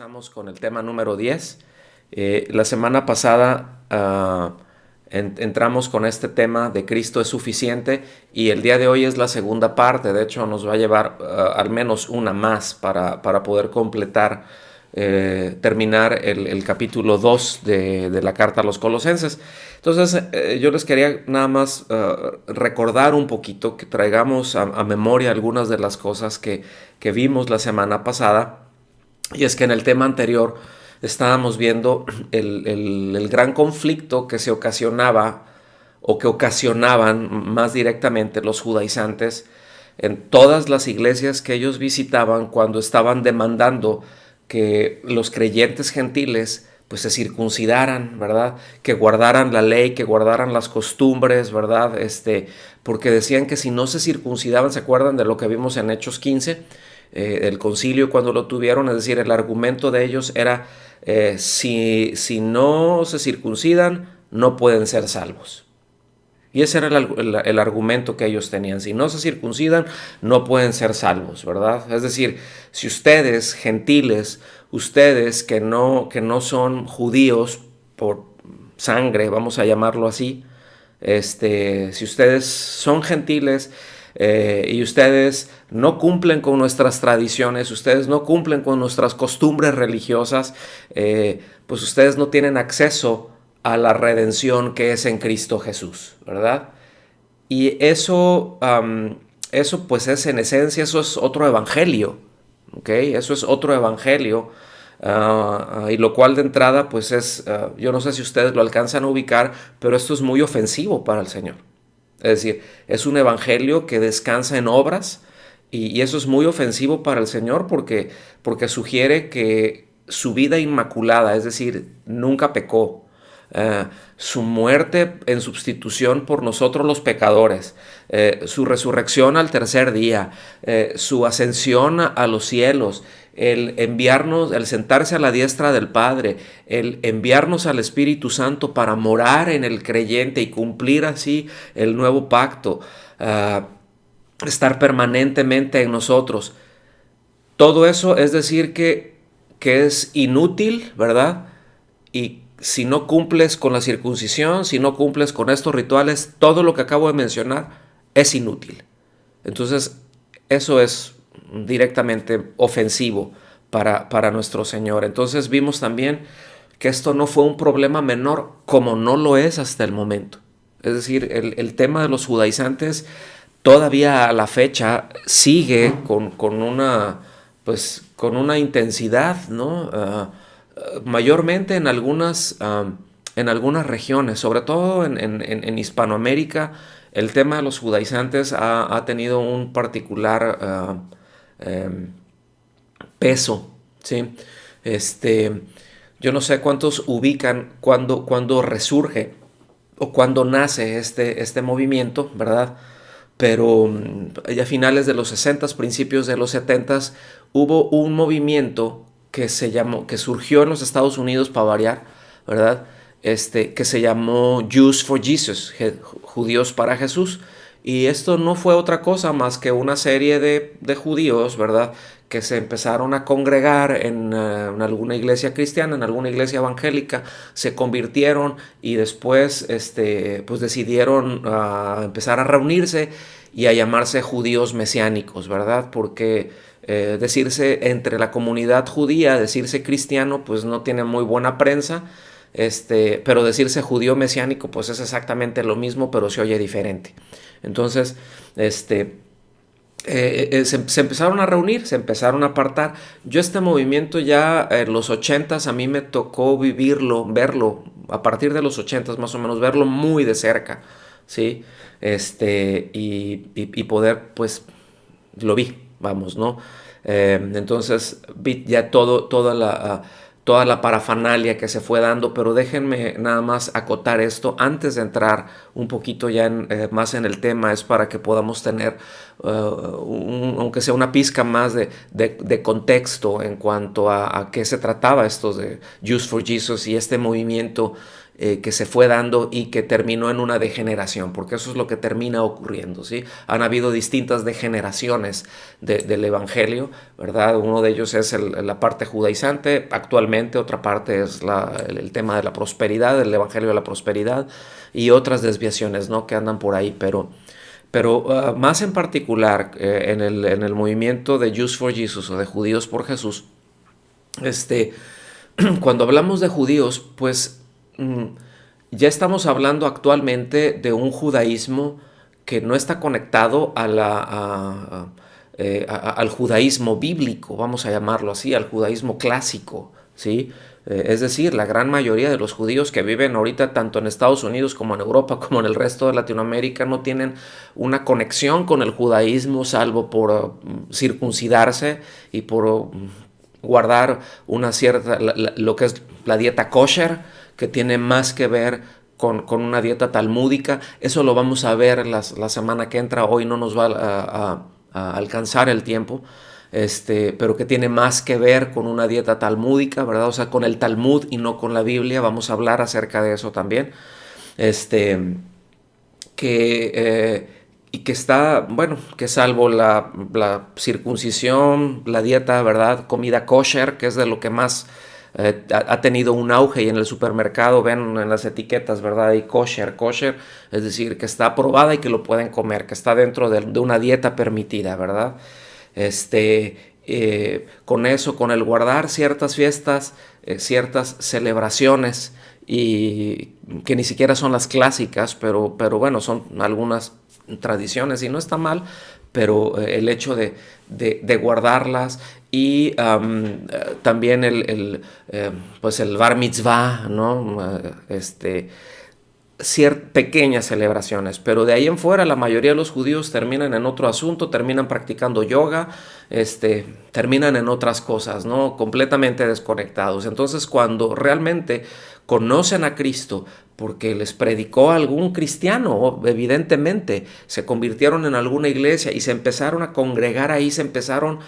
Empezamos con el tema número 10. La semana pasada entramos con este tema de Cristo es suficiente y el día de hoy es la segunda parte. De hecho, nos va a llevar al menos una más para poder completar, terminar el capítulo 2 de la carta a los Colosenses. Entonces, yo les quería nada más recordar un poquito, que traigamos a memoria algunas de las cosas que vimos la semana pasada. Y es que en el tema anterior estábamos viendo el gran conflicto que se ocasionaba o que ocasionaban más directamente los judaizantes en todas las iglesias que ellos visitaban cuando estaban demandando que los creyentes gentiles pues se circuncidaran, ¿verdad? Que guardaran la ley, que guardaran las costumbres, ¿verdad? Porque decían que si no se circuncidaban, ¿se acuerdan de lo que vimos en Hechos 15? El concilio cuando lo tuvieron, es decir, el argumento de ellos era si no se circuncidan, no pueden ser salvos. Y ese era el argumento que ellos tenían. Si no se circuncidan, no pueden ser salvos, ¿verdad? Es decir, si ustedes, gentiles, ustedes que no son judíos por sangre, vamos a llamarlo así, si ustedes son gentiles y ustedes no cumplen con nuestras tradiciones, ustedes no cumplen con nuestras costumbres religiosas, pues ustedes no tienen acceso a la redención que es en Cristo Jesús, ¿verdad? Y eso pues es en esencia, eso es otro evangelio, ¿ok? Eso es otro evangelio. Y lo cual de entrada pues yo no sé si ustedes lo alcanzan a ubicar, pero esto es muy ofensivo para el Señor. Es decir, es un evangelio que descansa en obras y eso es muy ofensivo para el Señor porque sugiere que su vida inmaculada, es decir, nunca pecó, su muerte en sustitución por nosotros los pecadores, su resurrección al tercer día, su ascensión a los cielos, el enviarnos, el sentarse a la diestra del Padre, el enviarnos al Espíritu Santo para morar en el creyente y cumplir así el nuevo pacto, estar permanentemente en nosotros. Todo eso es decir que es inútil, ¿verdad? Y si no cumples con la circuncisión, si no cumples con estos rituales, todo lo que acabo de mencionar es inútil. Entonces, eso es directamente ofensivo para nuestro Señor. Entonces vimos también que esto no fue un problema menor, como no lo es hasta el momento. Es decir, el tema de los judaizantes todavía a la fecha sigue con una intensidad, ¿no? Mayormente en algunas regiones, sobre todo en Hispanoamérica, el tema de los judaizantes ha tenido un particular peso, ¿sí? Yo no sé cuántos ubican cuando resurge o cuando nace este movimiento, ¿verdad? Pero a finales de los 60, principios de los 70, hubo un movimiento que surgió en los Estados Unidos para variar, ¿verdad? Que se llamó Jews for Jesus, judíos para Jesús. Y esto no fue otra cosa más que una serie de judíos, ¿verdad? Que se empezaron a congregar en alguna iglesia cristiana, en alguna iglesia evangélica, se convirtieron y después pues decidieron empezar a reunirse y a llamarse judíos mesiánicos, ¿verdad? Porque decirse entre la comunidad judía, decirse cristiano, pues no tiene muy buena prensa, pero decirse judío mesiánico, pues es exactamente lo mismo, pero se oye diferente. Entonces, se empezaron a reunir, se empezaron a apartar. Yo este movimiento ya en los 80s a mí me tocó verlo, a partir de los 80s más o menos, verlo muy de cerca, ¿sí? Y poder, pues, lo vi, vamos, ¿no? Entonces vi ya toda la parafernalia que se fue dando, pero déjenme nada más acotar esto antes de entrar un poquito ya más en el tema, es para que podamos tener, aunque sea una pizca más de contexto en cuanto a qué se trataba esto de Jews for Jesus y este movimiento que se fue dando y que terminó en una degeneración, porque eso es lo que termina ocurriendo, ¿sí? Han habido distintas degeneraciones del Evangelio, ¿verdad? Uno de ellos es la parte judaizante, actualmente otra parte es el tema de la prosperidad, el Evangelio de la prosperidad, y otras desviaciones, ¿no?, que andan por ahí, pero más en particular en el movimiento de Jews for Jesus o de judíos por Jesús, cuando hablamos de judíos, pues ya estamos hablando actualmente de un judaísmo que no está conectado al judaísmo bíblico, vamos a llamarlo así, al judaísmo clásico, ¿sí? Es decir, la gran mayoría de los judíos que viven ahorita tanto en Estados Unidos como en Europa como en el resto de Latinoamérica no tienen una conexión con el judaísmo salvo por circuncidarse y por guardar una cierta, lo que es la dieta kosher, que tiene más que ver con una dieta talmúdica. Eso lo vamos a ver la semana que entra. Hoy no nos va a alcanzar el tiempo, pero que tiene más que ver con una dieta talmúdica, ¿verdad? O sea, con el Talmud y no con la Biblia. Vamos a hablar acerca de eso también. Y que está, bueno, que salvo la circuncisión, la dieta, ¿verdad? Comida kosher, que es de lo que más ha tenido un auge, y en el supermercado ven en las etiquetas, ¿verdad? Y kosher, es decir, que está aprobada y que lo pueden comer, que está dentro de una dieta permitida, ¿verdad? Con eso, con el guardar ciertas fiestas, ciertas celebraciones, y que ni siquiera son las clásicas, pero bueno, son algunas tradiciones y no está mal, pero el hecho de guardarlas y también pues el bar mitzvah, ¿no? Pequeñas celebraciones, pero de ahí en fuera la mayoría de los judíos terminan en otro asunto, terminan practicando yoga, terminan en otras cosas, ¿no? Completamente desconectados. Entonces, cuando realmente conocen a Cristo, porque les predicó algún cristiano, evidentemente, se convirtieron en alguna iglesia y se empezaron a congregar ahí, se empezaron...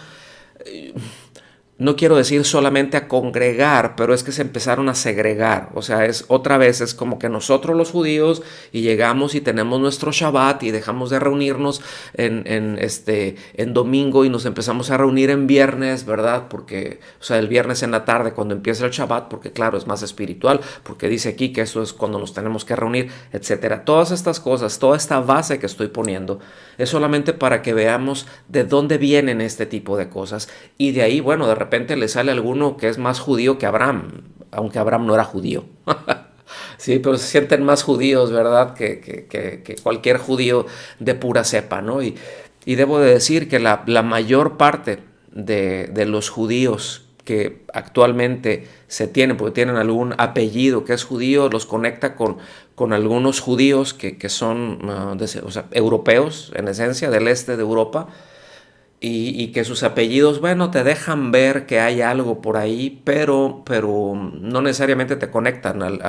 no quiero decir solamente a congregar, pero es que se empezaron a segregar. O sea, otra vez es como que nosotros los judíos y llegamos y tenemos nuestro Shabbat y dejamos de reunirnos en domingo y nos empezamos a reunir en viernes, ¿verdad? Porque, o sea, el viernes en la tarde cuando empieza el Shabbat, porque claro, es más espiritual, porque dice aquí que eso es cuando nos tenemos que reunir, etcétera. Todas estas cosas, toda esta base que estoy poniendo es solamente para que veamos de dónde vienen este tipo de cosas, y de ahí, bueno, de repente le sale alguno que es más judío que Abraham, aunque Abraham no era judío. Sí, pero se sienten más judíos, ¿verdad? Que cualquier judío de pura cepa, ¿no? Y debo de decir que la mayor parte de los judíos que actualmente se tienen, porque tienen algún apellido que es judío, los conecta con algunos judíos que son o sea, europeos, en esencia, del este de Europa, y que sus apellidos, bueno, te dejan ver que hay algo por ahí, pero no necesariamente te conectan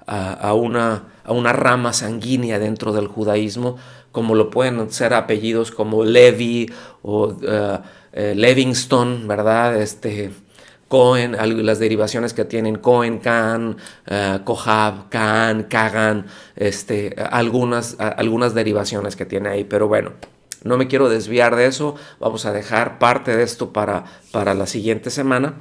a una rama sanguínea dentro del judaísmo, como lo pueden ser apellidos como Levi o Levingston, ¿verdad? Cohen, las derivaciones que tienen Cohen, Can, Kohab, Can, Kagan, algunas derivaciones que tiene ahí, pero bueno, no me quiero desviar de eso. Vamos a dejar parte de esto para la siguiente semana,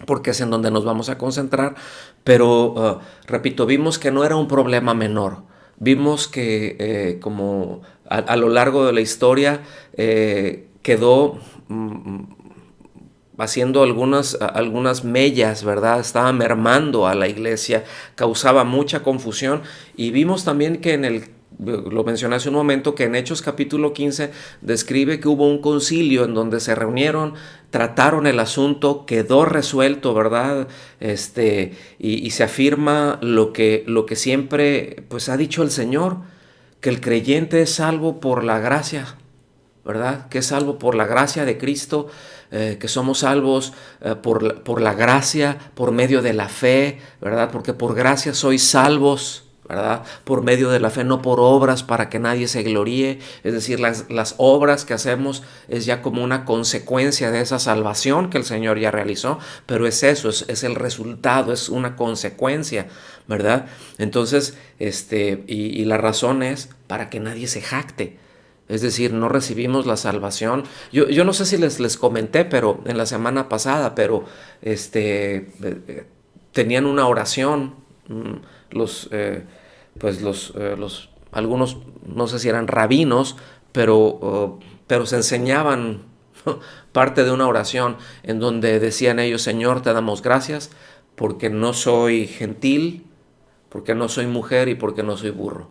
porque es en donde nos vamos a concentrar, pero repito, vimos que no era un problema menor. Vimos que como a lo largo de la historia quedó haciendo algunas mellas, ¿verdad? Estaba mermando a la iglesia, causaba mucha confusión, y vimos también que lo mencioné hace un momento, que en Hechos capítulo 15 describe que hubo un concilio en donde se reunieron, trataron el asunto, quedó resuelto, ¿verdad? Y se afirma lo que siempre pues ha dicho el Señor, que el creyente es salvo por la gracia, ¿verdad? Que es salvo por la gracia de Cristo, que somos salvos por la gracia, por medio de la fe, ¿verdad? Porque por gracia sois salvos, ¿verdad? Por medio de la fe, no por obras para que nadie se gloríe. Es decir, las obras que hacemos es ya como una consecuencia de esa salvación que el Señor ya realizó, pero es eso, es el resultado, es una consecuencia, ¿verdad? Entonces, y la razón es para que nadie se jacte. Es decir, no recibimos la salvación. Yo no sé si les comenté, pero en la semana pasada, pero tenían una oración, algunos, no sé si eran rabinos, pero se enseñaban parte de una oración en donde decían ellos: Señor, te damos gracias porque no soy gentil, porque no soy mujer y porque no soy burro.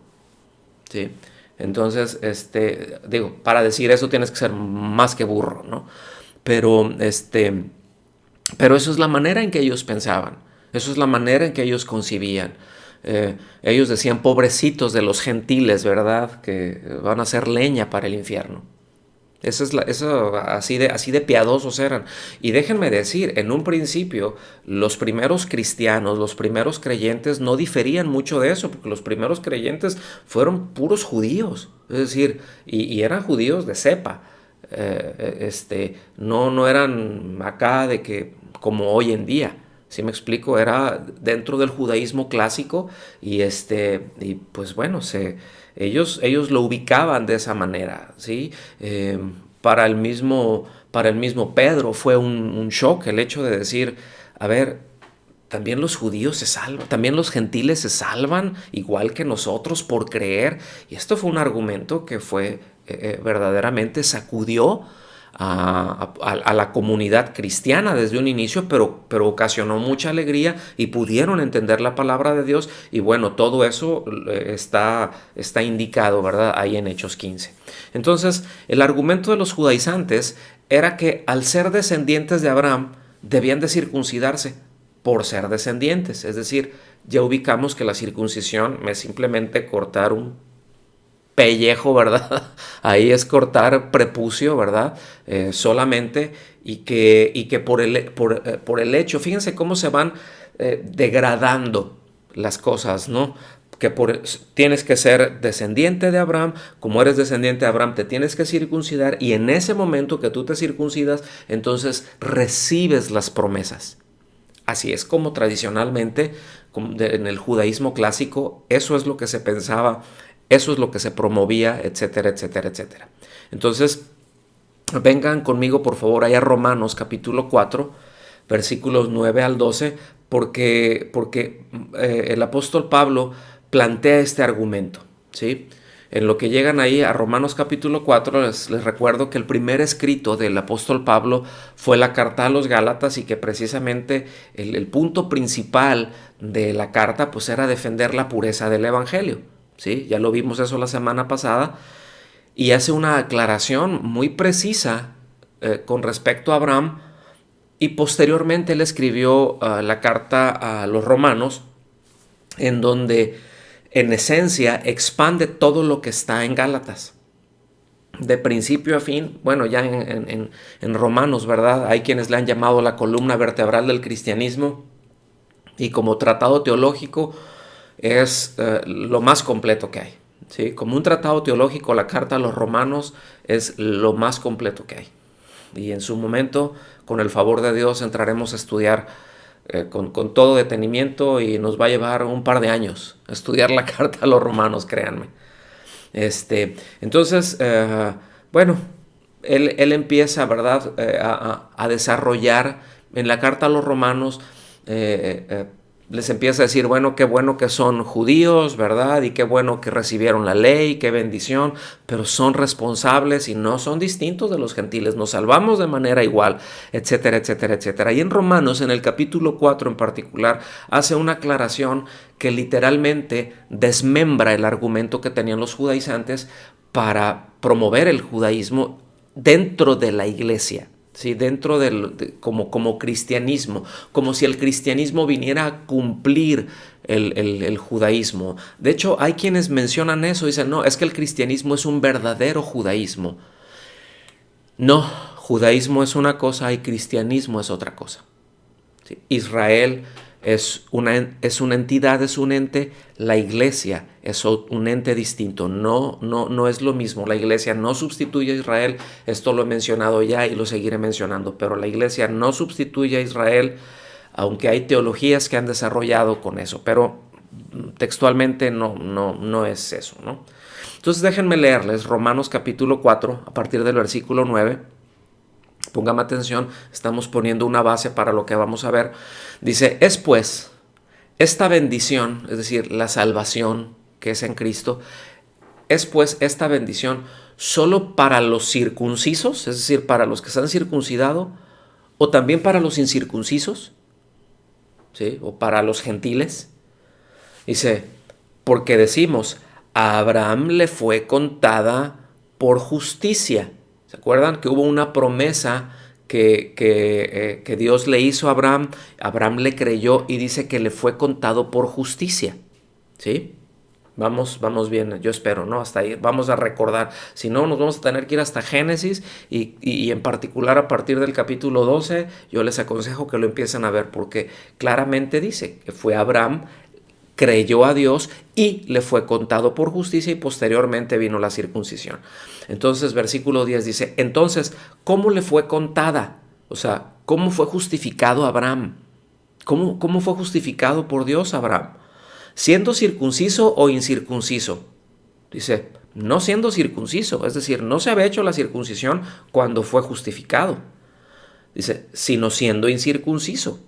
¿Sí? Entonces, digo, para decir eso tienes que ser más que burro, ¿no? Pero, pero eso es la manera en que ellos pensaban, eso es la manera en que ellos concibían. Ellos decían: pobrecitos de los gentiles, ¿verdad? Que van a ser leña para el infierno. Eso así de piadosos eran. Y déjenme decir, en un principio, los primeros cristianos, los primeros creyentes no diferían mucho de eso, porque los primeros creyentes fueron puros judíos, es decir, y eran judíos de cepa. No eran acá de que, como hoy en día. ¿Sí me explico? Era dentro del judaísmo clásico y pues bueno, ellos lo ubicaban de esa manera, ¿sí? Para el mismo Pedro fue un shock el hecho de decir: a ver, también los judíos se salvan, también los gentiles se salvan igual que nosotros por creer. Y esto fue un argumento que verdaderamente sacudió a la comunidad cristiana desde un inicio, pero ocasionó mucha alegría y pudieron entender la palabra de Dios. Y bueno, todo eso está indicado, ¿verdad? Ahí en Hechos 15. Entonces, el argumento de los judaizantes era que al ser descendientes de Abraham, debían de circuncidarse por ser descendientes. Es decir, ya ubicamos que la circuncisión es simplemente cortar un pellejo, ¿verdad? Ahí es cortar prepucio, ¿verdad? Solamente, y que por el hecho, fíjense cómo se van degradando las cosas, ¿no? Que tienes que ser descendiente de Abraham. Como eres descendiente de Abraham, te tienes que circuncidar, y en ese momento que tú te circuncidas, entonces recibes las promesas. Así es como tradicionalmente, en el judaísmo clásico, eso es lo que se pensaba, eso es lo que se promovía, etcétera, etcétera, etcétera. Entonces, vengan conmigo por favor allá a Romanos capítulo 4, versículos 9 al 12, porque el apóstol Pablo plantea este argumento, ¿sí? En lo que llegan ahí a Romanos capítulo 4, les recuerdo que el primer escrito del apóstol Pablo fue la carta a los Gálatas, y que precisamente el punto principal de la carta pues era defender la pureza del evangelio, ¿sí? Ya lo vimos eso la semana pasada, y hace una aclaración muy precisa con respecto a Abraham, y posteriormente él escribió la carta a los romanos, en donde en esencia expande todo lo que está en Gálatas, de principio a fin. Bueno, ya en Romanos, ¿verdad? Hay quienes le han llamado la columna vertebral del cristianismo, y como tratado teológico es lo más completo que hay, ¿sí? Como un tratado teológico, la carta a los romanos es lo más completo que hay. Y en su momento, con el favor de Dios, entraremos a estudiar con todo detenimiento, y nos va a llevar un par de años estudiar la carta a los romanos, créanme. Entonces, bueno, él empieza, ¿verdad?, a desarrollar en la carta a los romanos. Les empieza a decir: bueno que son judíos, ¿verdad? Y qué bueno que recibieron la ley, qué bendición, pero son responsables y no son distintos de los gentiles, nos salvamos de manera igual, etcétera, etcétera, etcétera. Y en Romanos, en el capítulo 4 en particular, hace una aclaración que literalmente desmembra el argumento que tenían los judaizantes para promover el judaísmo dentro de la iglesia. ¿Sí? Dentro como cristianismo, como si el cristianismo viniera a cumplir el judaísmo. De hecho, hay quienes mencionan eso, dicen: no, es que el cristianismo es un verdadero judaísmo. No, judaísmo es una cosa y cristianismo es otra cosa. ¿Sí? Israel es una entidad, es un ente. La iglesia es un ente distinto, no es lo mismo. La iglesia no sustituye a Israel, esto lo he mencionado ya y lo seguiré mencionando, pero la iglesia no sustituye a Israel, aunque hay teologías que han desarrollado con eso, pero textualmente no es eso, ¿no? Entonces déjenme leerles Romanos capítulo 4 a partir del versículo 9. Póngame atención, estamos poniendo una base para lo que vamos a ver. Dice, es pues esta bendición, es decir, la salvación que es en Cristo, es pues esta bendición solo para los circuncisos, es decir, para los que se han circuncidado, o también para los incircuncisos, ¿sí? O para los gentiles. Dice, porque decimos, a Abraham le fue contada por justicia. ¿Se acuerdan que hubo una promesa que Dios le hizo a Abraham? Abraham le creyó y dice que le fue contado por justicia. ¿Sí? Vamos bien, yo espero, ¿no? Hasta ahí vamos a recordar. Si no, nos vamos a tener que ir hasta Génesis y en particular a partir del capítulo 12, yo les aconsejo que lo empiecen a ver porque claramente dice que fue Abraham, creyó a Dios y le fue contado por justicia y posteriormente vino la circuncisión. Entonces, versículo 10 dice, entonces, ¿cómo le fue contada? O sea, ¿cómo fue justificado Abraham? ¿Cómo fue justificado por Dios Abraham? ¿Siendo circunciso o incircunciso? Dice, no siendo circunciso, es decir, no se había hecho la circuncisión cuando fue justificado. Dice, sino siendo incircunciso.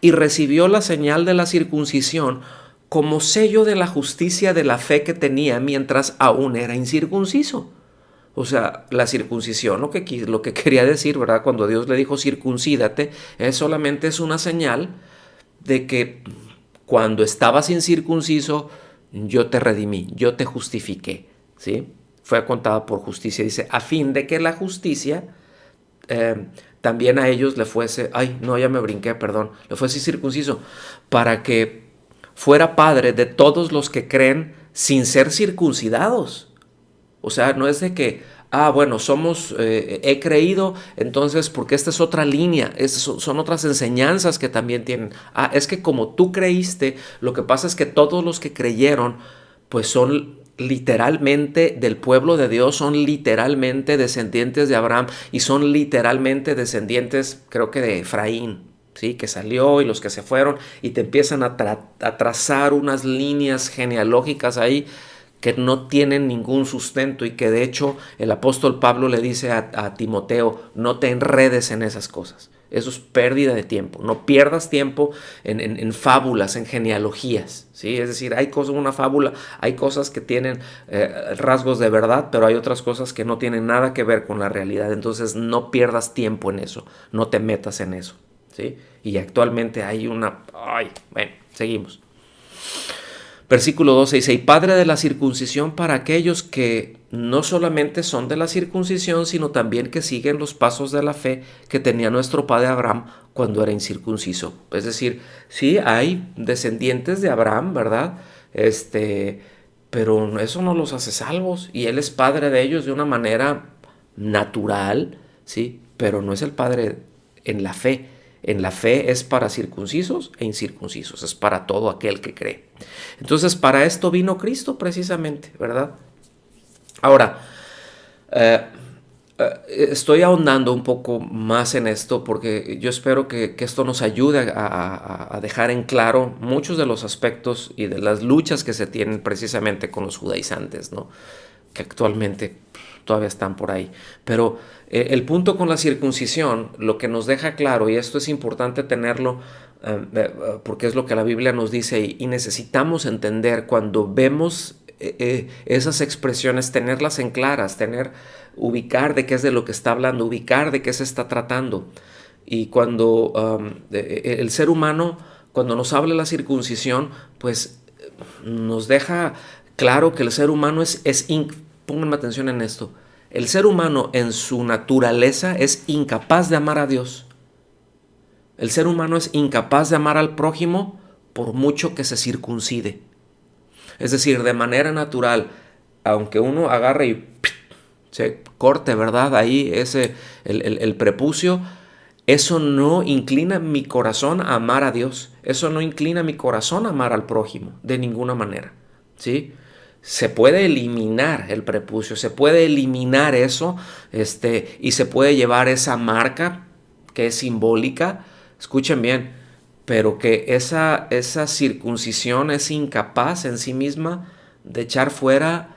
Y recibió la señal de la circuncisión como sello de la justicia de la fe que tenía mientras aún era incircunciso. O sea, la circuncisión, lo que quería decir, ¿verdad? Cuando Dios le dijo circuncídate, solamente es una señal de que cuando estabas incircunciso, yo te redimí, yo te justifiqué, ¿sí? Fue contada por justicia, dice, a fin de que la justicia también a ellos le fuese, le fuese circunciso, para que fuera padre de todos los que creen sin ser circuncidados. O sea, no es de que, he creído, entonces, porque esta es otra línea, son otras enseñanzas que también tienen. Es que como tú creíste, lo que pasa es que todos los que creyeron, pues son literalmente del pueblo de Dios, son literalmente descendientes de Abraham y son literalmente descendientes, creo que de Efraín. ¿Sí? Que salió y los que se fueron y te empiezan a trazar unas líneas genealógicas ahí que no tienen ningún sustento y que de hecho el apóstol Pablo le dice a Timoteo, no te enredes en esas cosas. Eso es pérdida de tiempo. No pierdas tiempo en fábulas, en genealogías. ¿Sí? Es decir, hay cosas, una fábula, hay cosas que tienen rasgos de verdad, pero hay otras cosas que no tienen nada que ver con la realidad. Entonces no pierdas tiempo en eso, no te metas en eso. ¿Sí? Y actualmente hay seguimos. Versículo 12 dice, y padre de la circuncisión para aquellos que no solamente son de la circuncisión, sino también que siguen los pasos de la fe que tenía nuestro padre Abraham cuando era incircunciso. Es decir, sí hay descendientes de Abraham, ¿verdad? Pero eso no los hace salvos y él es padre de ellos de una manera natural, ¿sí? Pero no es el padre en la fe. En la fe es para circuncisos e incircuncisos, es para todo aquel que cree. Entonces, para esto vino Cristo precisamente, ¿verdad? Ahora, estoy ahondando un poco más en esto porque yo espero que esto nos ayude a dejar en claro muchos de los aspectos y de las luchas que se tienen precisamente con los judaizantes, ¿no? Que actualmente todavía están por ahí. Pero el punto con la circuncisión, lo que nos deja claro, y esto es importante tenerlo porque es lo que la Biblia nos dice y necesitamos entender cuando vemos esas expresiones, tenerlas en claras, ubicar de qué es de lo que está hablando, ubicar de qué se está tratando. Y cuando el ser humano, cuando nos habla la circuncisión, pues nos deja claro que el ser humano pónganme atención en esto, el ser humano en su naturaleza es incapaz de amar a Dios. El ser humano es incapaz de amar al prójimo por mucho que se circuncide. Es decir, de manera natural, aunque uno agarre y se corte, ¿verdad? Ahí el prepucio, eso no inclina mi corazón a amar a Dios. Eso no inclina mi corazón a amar al prójimo, de ninguna manera. ¿Sí? Se puede eliminar el prepucio, se puede eliminar eso, y se puede llevar esa marca que es simbólica. Escuchen bien, pero que esa circuncisión es incapaz en sí misma de echar fuera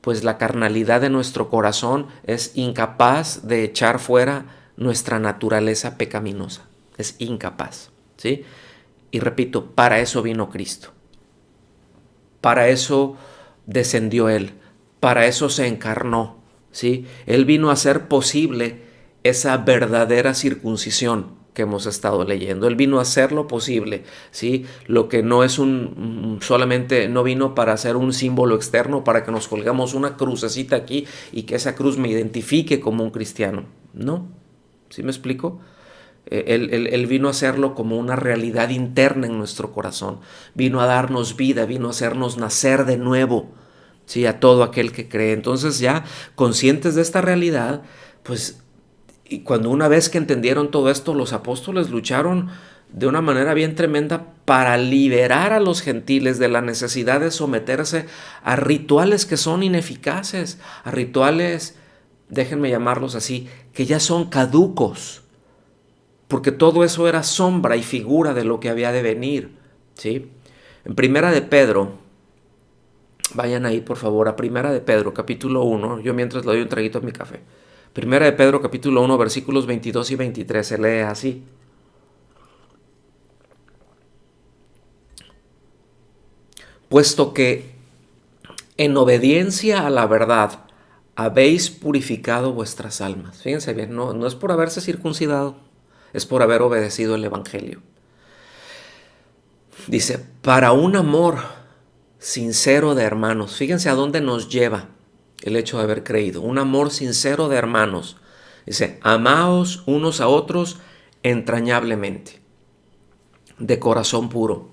pues la carnalidad de nuestro corazón, es incapaz de echar fuera nuestra naturaleza pecaminosa, es incapaz, ¿sí? Y repito, para eso vino Cristo, para eso descendió Él, para eso se encarnó, ¿sí? Él vino a hacer posible esa verdadera circuncisión que hemos estado leyendo. Él vino a hacer lo posible, ¿sí? Lo que no es solamente no vino para hacer un símbolo externo, para que nos colgamos una crucecita aquí y que esa cruz me identifique como un cristiano. No, ¿sí me explico? Él vino a hacerlo como una realidad interna en nuestro corazón. Vino a darnos vida, vino a hacernos nacer de nuevo, ¿sí? A todo aquel que cree. Entonces ya conscientes de esta realidad, pues y cuando una vez que entendieron todo esto, los apóstoles lucharon de una manera bien tremenda para liberar a los gentiles de la necesidad de someterse a rituales que son ineficaces, a rituales, déjenme llamarlos así, que ya son caducos, porque todo eso era sombra y figura de lo que había de venir, ¿sí? En Primera de Pedro, vayan ahí por favor, a Primera de Pedro, capítulo 1, yo mientras le doy un traguito a mi café. Primera de Pedro, capítulo 1, versículos 22 y 23, se lee así. Puesto que en obediencia a la verdad habéis purificado vuestras almas. Fíjense bien, no es por haberse circuncidado, es por haber obedecido el Evangelio. Dice, para un amor sincero de hermanos. Fíjense a dónde nos lleva el hecho de haber creído. Un amor sincero de hermanos. Dice, amaos unos a otros entrañablemente, de corazón puro.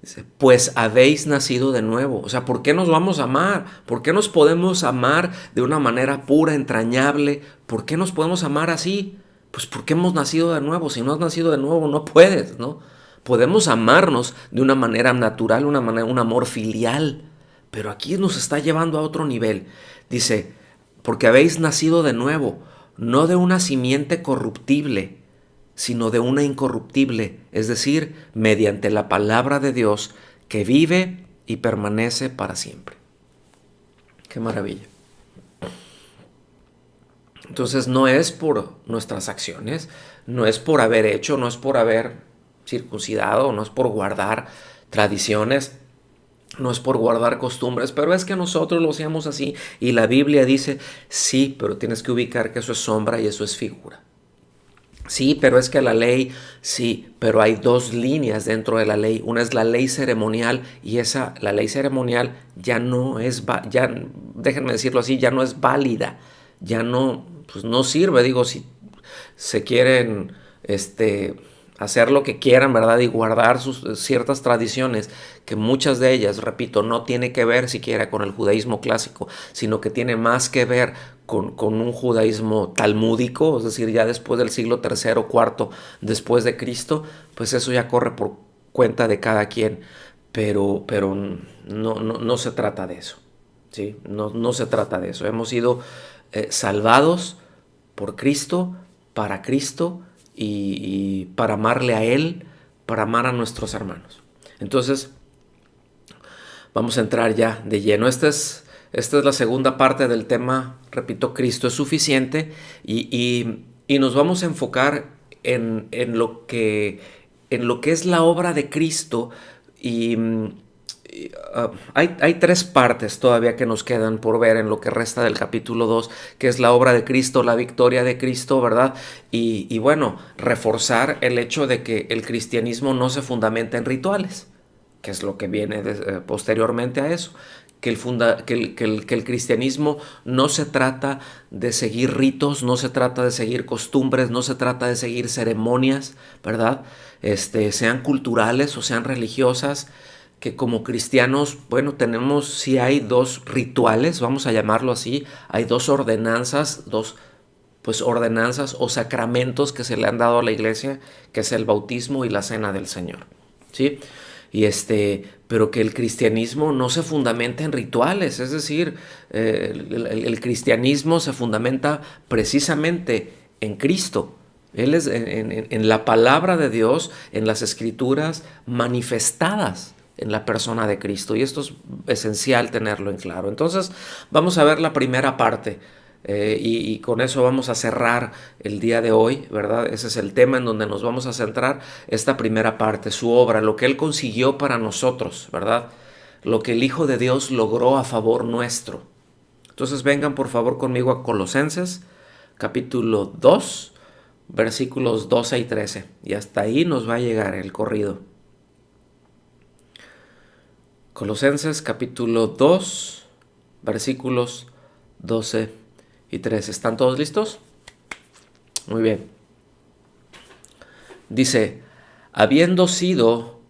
Dice, pues habéis nacido de nuevo. O sea, ¿por qué nos vamos a amar? ¿Por qué nos podemos amar de una manera pura, entrañable? ¿Por qué nos podemos amar así? Pues porque hemos nacido de nuevo. Si no has nacido de nuevo, no puedes, ¿no? Podemos amarnos de una manera natural, un amor filial. Pero aquí nos está llevando a otro nivel. Dice, porque habéis nacido de nuevo, no de una simiente corruptible, sino de una incorruptible, es decir, mediante la palabra de Dios que vive y permanece para siempre. Qué maravilla. Entonces no es por nuestras acciones, no es por haber hecho, no es por haber circuncidado, no es por guardar tradiciones, no es por guardar costumbres, pero es que nosotros lo hacemos así y la Biblia dice, sí, pero tienes que ubicar que eso es sombra y eso es figura. Sí, pero es que la ley, sí, pero hay dos líneas dentro de la ley. Una es la ley ceremonial y la ley ceremonial ya no es, ya, déjenme decirlo así, ya no es válida, ya no, pues no sirve. Digo, si se quieren, hacer lo que quieran, ¿verdad? Y guardar sus ciertas tradiciones, que muchas de ellas, repito, no tiene que ver siquiera con el judaísmo clásico, sino que tiene más que ver con un judaísmo talmúdico, es decir, ya después del siglo III o IV después de Cristo, pues eso ya corre por cuenta de cada quien, pero no se trata de eso, ¿sí? No se trata de eso. Hemos sido salvados por Cristo, para Cristo, y para amarle a Él, para amar a nuestros hermanos. Entonces, vamos a entrar ya de lleno. Esta es la segunda parte del tema, repito, Cristo es suficiente, y nos vamos a enfocar en lo que es la obra de Cristo, y hay tres partes todavía que nos quedan por ver en lo que resta del capítulo 2, que es la obra de Cristo, la victoria de Cristo, ¿verdad? Y bueno, reforzar el hecho de que el cristianismo no se fundamenta en rituales, que es lo que viene posteriormente a eso, que el cristianismo no se trata de seguir ritos, no se trata de seguir costumbres, no se trata de seguir ceremonias, ¿verdad? Sean culturales o sean religiosas, que como cristianos, bueno, sí hay dos rituales, vamos a llamarlo así, hay dos ordenanzas, dos pues ordenanzas o sacramentos que se le han dado a la iglesia, que es el bautismo y la cena del Señor, ¿sí? Y pero que el cristianismo no se fundamenta en rituales, es decir, el cristianismo se fundamenta precisamente en Cristo. Él es en la palabra de Dios, en las escrituras manifestadas en la persona de Cristo. Y esto es esencial tenerlo en claro. Entonces, vamos a ver la primera parte. Y con eso vamos a cerrar el día de hoy, ¿verdad? Ese es el tema en donde nos vamos a centrar, esta primera parte, su obra, lo que Él consiguió para nosotros, ¿verdad? Lo que el Hijo de Dios logró a favor nuestro. Entonces vengan por favor conmigo a Colosenses, capítulo 2, versículos 12 y 13. Y hasta ahí nos va a llegar el corrido. Colosenses, capítulo 2, versículos 12 y 13. ¿Están todos listos? Muy bien. Dice, habiendo sido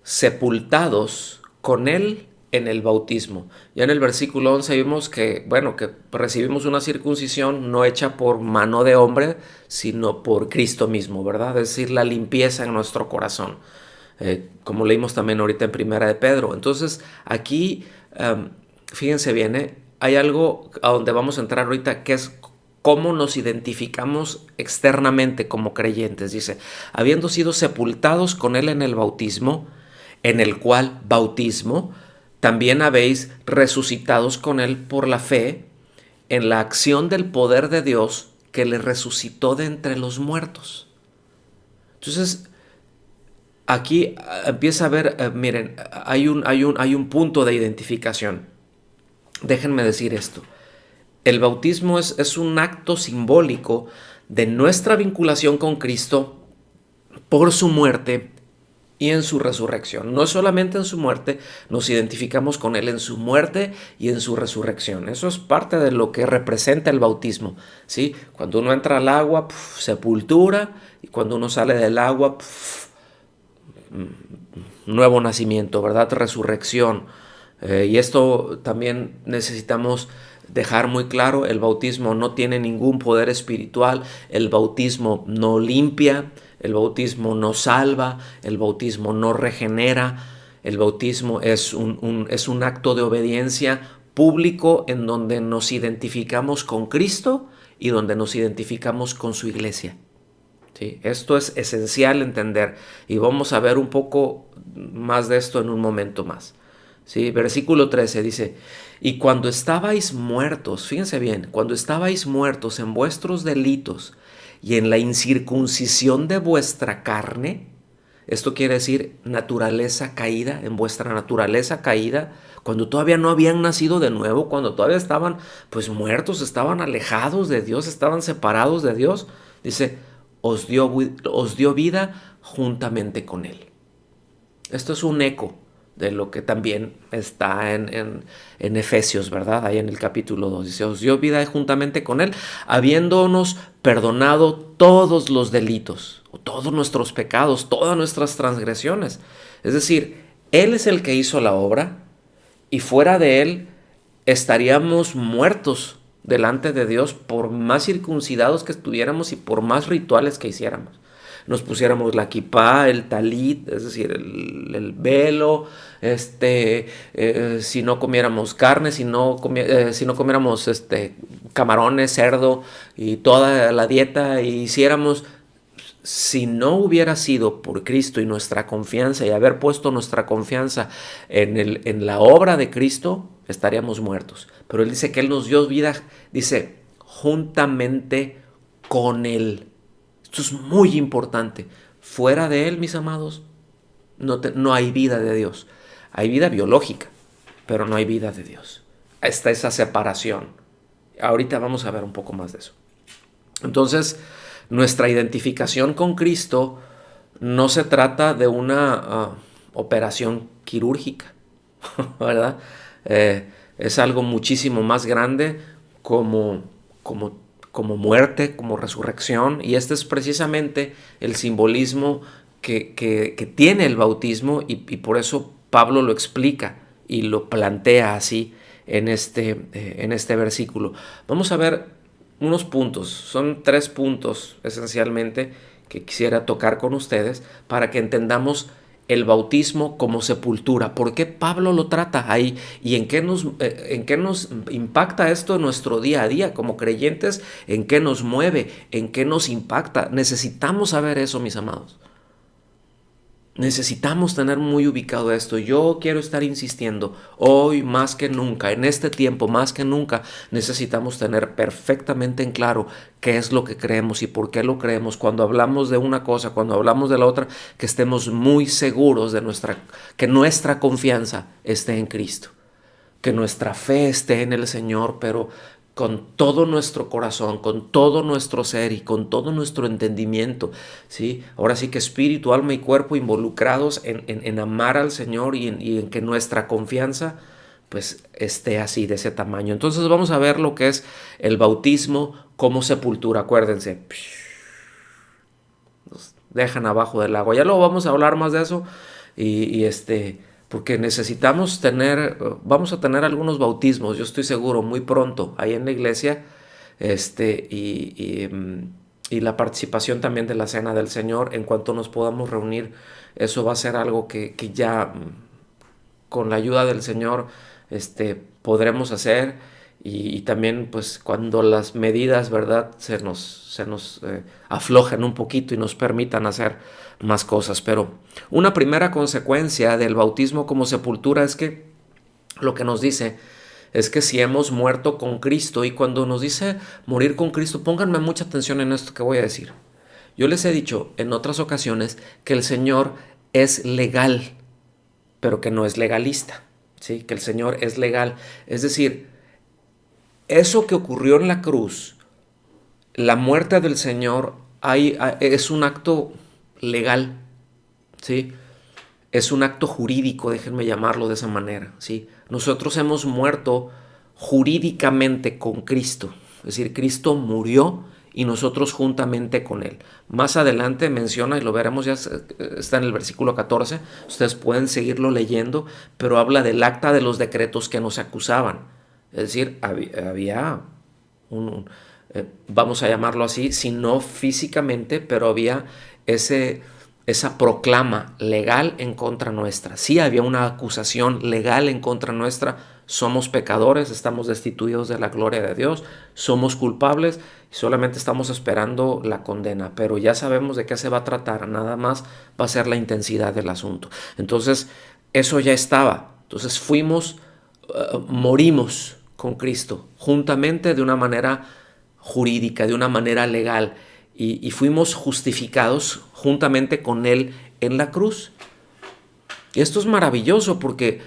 sepultados con Él en el bautismo. Ya en el versículo 11 vimos que, bueno, que recibimos una circuncisión no hecha por mano de hombre, sino por Cristo mismo, ¿verdad? Es decir, la limpieza en nuestro corazón. Como leímos también ahorita en Primera de Pedro. Entonces, aquí, fíjense bien, hay algo a donde vamos a entrar ahorita, que es cómo nos identificamos externamente como creyentes. Dice, habiendo sido sepultados con Él en el bautismo, en el cual bautismo también habéis resucitados con Él por la fe en la acción del poder de Dios que le resucitó de entre los muertos. Entonces, aquí empieza a ver, miren, hay un punto de identificación. Déjenme decir esto. El bautismo es un acto simbólico de nuestra vinculación con Cristo por su muerte y en su resurrección. No solamente en su muerte, nos identificamos con Él en su muerte y en su resurrección. Eso es parte de lo que representa el bautismo, ¿sí? Cuando uno entra al agua, sepultura, y cuando uno sale del agua, nuevo nacimiento, ¿verdad? Resurrección. Y esto también necesitamos dejar muy claro, el bautismo no tiene ningún poder espiritual, el bautismo no limpia, el bautismo no salva, el bautismo no regenera, el bautismo es un acto de obediencia público en donde nos identificamos con Cristo y donde nos identificamos con su iglesia. Sí, esto es esencial entender y vamos a ver un poco más de esto en un momento más. Sí, versículo 13 dice, y cuando estabais muertos, fíjense bien, cuando estabais muertos en vuestros delitos y en la incircuncisión de vuestra carne, esto quiere decir naturaleza caída, en vuestra naturaleza caída, cuando todavía no habían nacido de nuevo, cuando todavía estaban pues muertos, estaban alejados de Dios, estaban separados de Dios, dice, os dio vida juntamente con Él. Esto es un eco de lo que también está en Efesios, ¿verdad? Ahí en el capítulo 2. Dice, os dio vida juntamente con Él, habiéndonos perdonado todos los delitos, o todos nuestros pecados, todas nuestras transgresiones. Es decir, Él es el que hizo la obra y fuera de Él estaríamos muertos delante de Dios por más circuncidados que estuviéramos y por más rituales que hiciéramos. Nos pusiéramos la kipá, el talit, es decir, el velo, si no comiéramos carne, si no comiéramos camarones, cerdo y toda la dieta y hiciéramos, si no hubiera sido por Cristo y nuestra confianza y haber puesto nuestra confianza en la obra de Cristo, estaríamos muertos. Pero Él dice que Él nos dio vida, dice, juntamente con Él. Esto es muy importante. Fuera de Él, mis amados, no hay vida de Dios. Hay vida biológica, pero no hay vida de Dios. Está esa separación. Ahorita vamos a ver un poco más de eso. Entonces, nuestra identificación con Cristo no se trata de una operación quirúrgica, ¿verdad? Es algo muchísimo más grande como muerte, como resurrección, y este es precisamente el simbolismo que tiene el bautismo y por eso Pablo lo explica y lo plantea así en este versículo. Vamos a ver unos puntos, son 3 puntos esencialmente que quisiera tocar con ustedes para que entendamos el bautismo como sepultura. ¿Por qué Pablo lo trata ahí? ¿Y en qué nos impacta esto en nuestro día a día como creyentes? ¿En qué nos mueve? ¿En qué nos impacta? Necesitamos saber eso, mis amados. Necesitamos tener muy ubicado esto. Yo quiero estar insistiendo, hoy más que nunca, en este tiempo más que nunca, necesitamos tener perfectamente en claro qué es lo que creemos y por qué lo creemos. Cuando hablamos de una cosa, cuando hablamos de la otra, que estemos muy seguros de que nuestra confianza esté en Cristo, que nuestra fe esté en el Señor, pero con todo nuestro corazón, con todo nuestro ser y con todo nuestro entendimiento, ¿sí? Ahora sí que espíritu, alma y cuerpo involucrados en amar al Señor y en que nuestra confianza pues esté así, de ese tamaño. Entonces vamos a ver lo que es el bautismo como sepultura. Acuérdense, nos dejan abajo del agua. Ya luego vamos a hablar más de eso porque necesitamos vamos a tener algunos bautismos, yo estoy seguro, muy pronto, ahí en la iglesia, y la participación también de la Cena del Señor, en cuanto nos podamos reunir, eso va a ser algo que ya con la ayuda del Señor, podremos hacer, y también pues cuando las medidas, ¿verdad?, se nos aflojen un poquito y nos permitan hacer más cosas. Pero una primera consecuencia del bautismo como sepultura es que lo que nos dice es que si hemos muerto con Cristo, y cuando nos dice morir con Cristo, pónganme mucha atención en esto que voy a decir. Yo les he dicho en otras ocasiones que el Señor es legal, pero que no es legalista, ¿sí? Que el Señor es legal. Es decir, eso que ocurrió en la cruz, la muerte del Señor, es un acto legal, ¿sí? Es un acto jurídico, déjenme llamarlo de esa manera, ¿sí? Nosotros hemos muerto jurídicamente con Cristo, es decir, Cristo murió y nosotros juntamente con Él. Más adelante menciona, y lo veremos, ya está en el versículo 14, ustedes pueden seguirlo leyendo, pero habla del acta de los decretos que nos acusaban. Es decir, había vamos a llamarlo así, si no físicamente, pero había esa proclama legal en contra nuestra. Sí había una acusación legal en contra nuestra. Somos pecadores, estamos destituidos de la gloria de Dios, somos culpables y solamente estamos esperando la condena. Pero ya sabemos de qué se va a tratar, nada más va a ser la intensidad del asunto. Entonces, eso ya estaba. Entonces morimos con Cristo juntamente de una manera jurídica, de una manera legal, y fuimos justificados juntamente con Él en la cruz. Y esto es maravilloso porque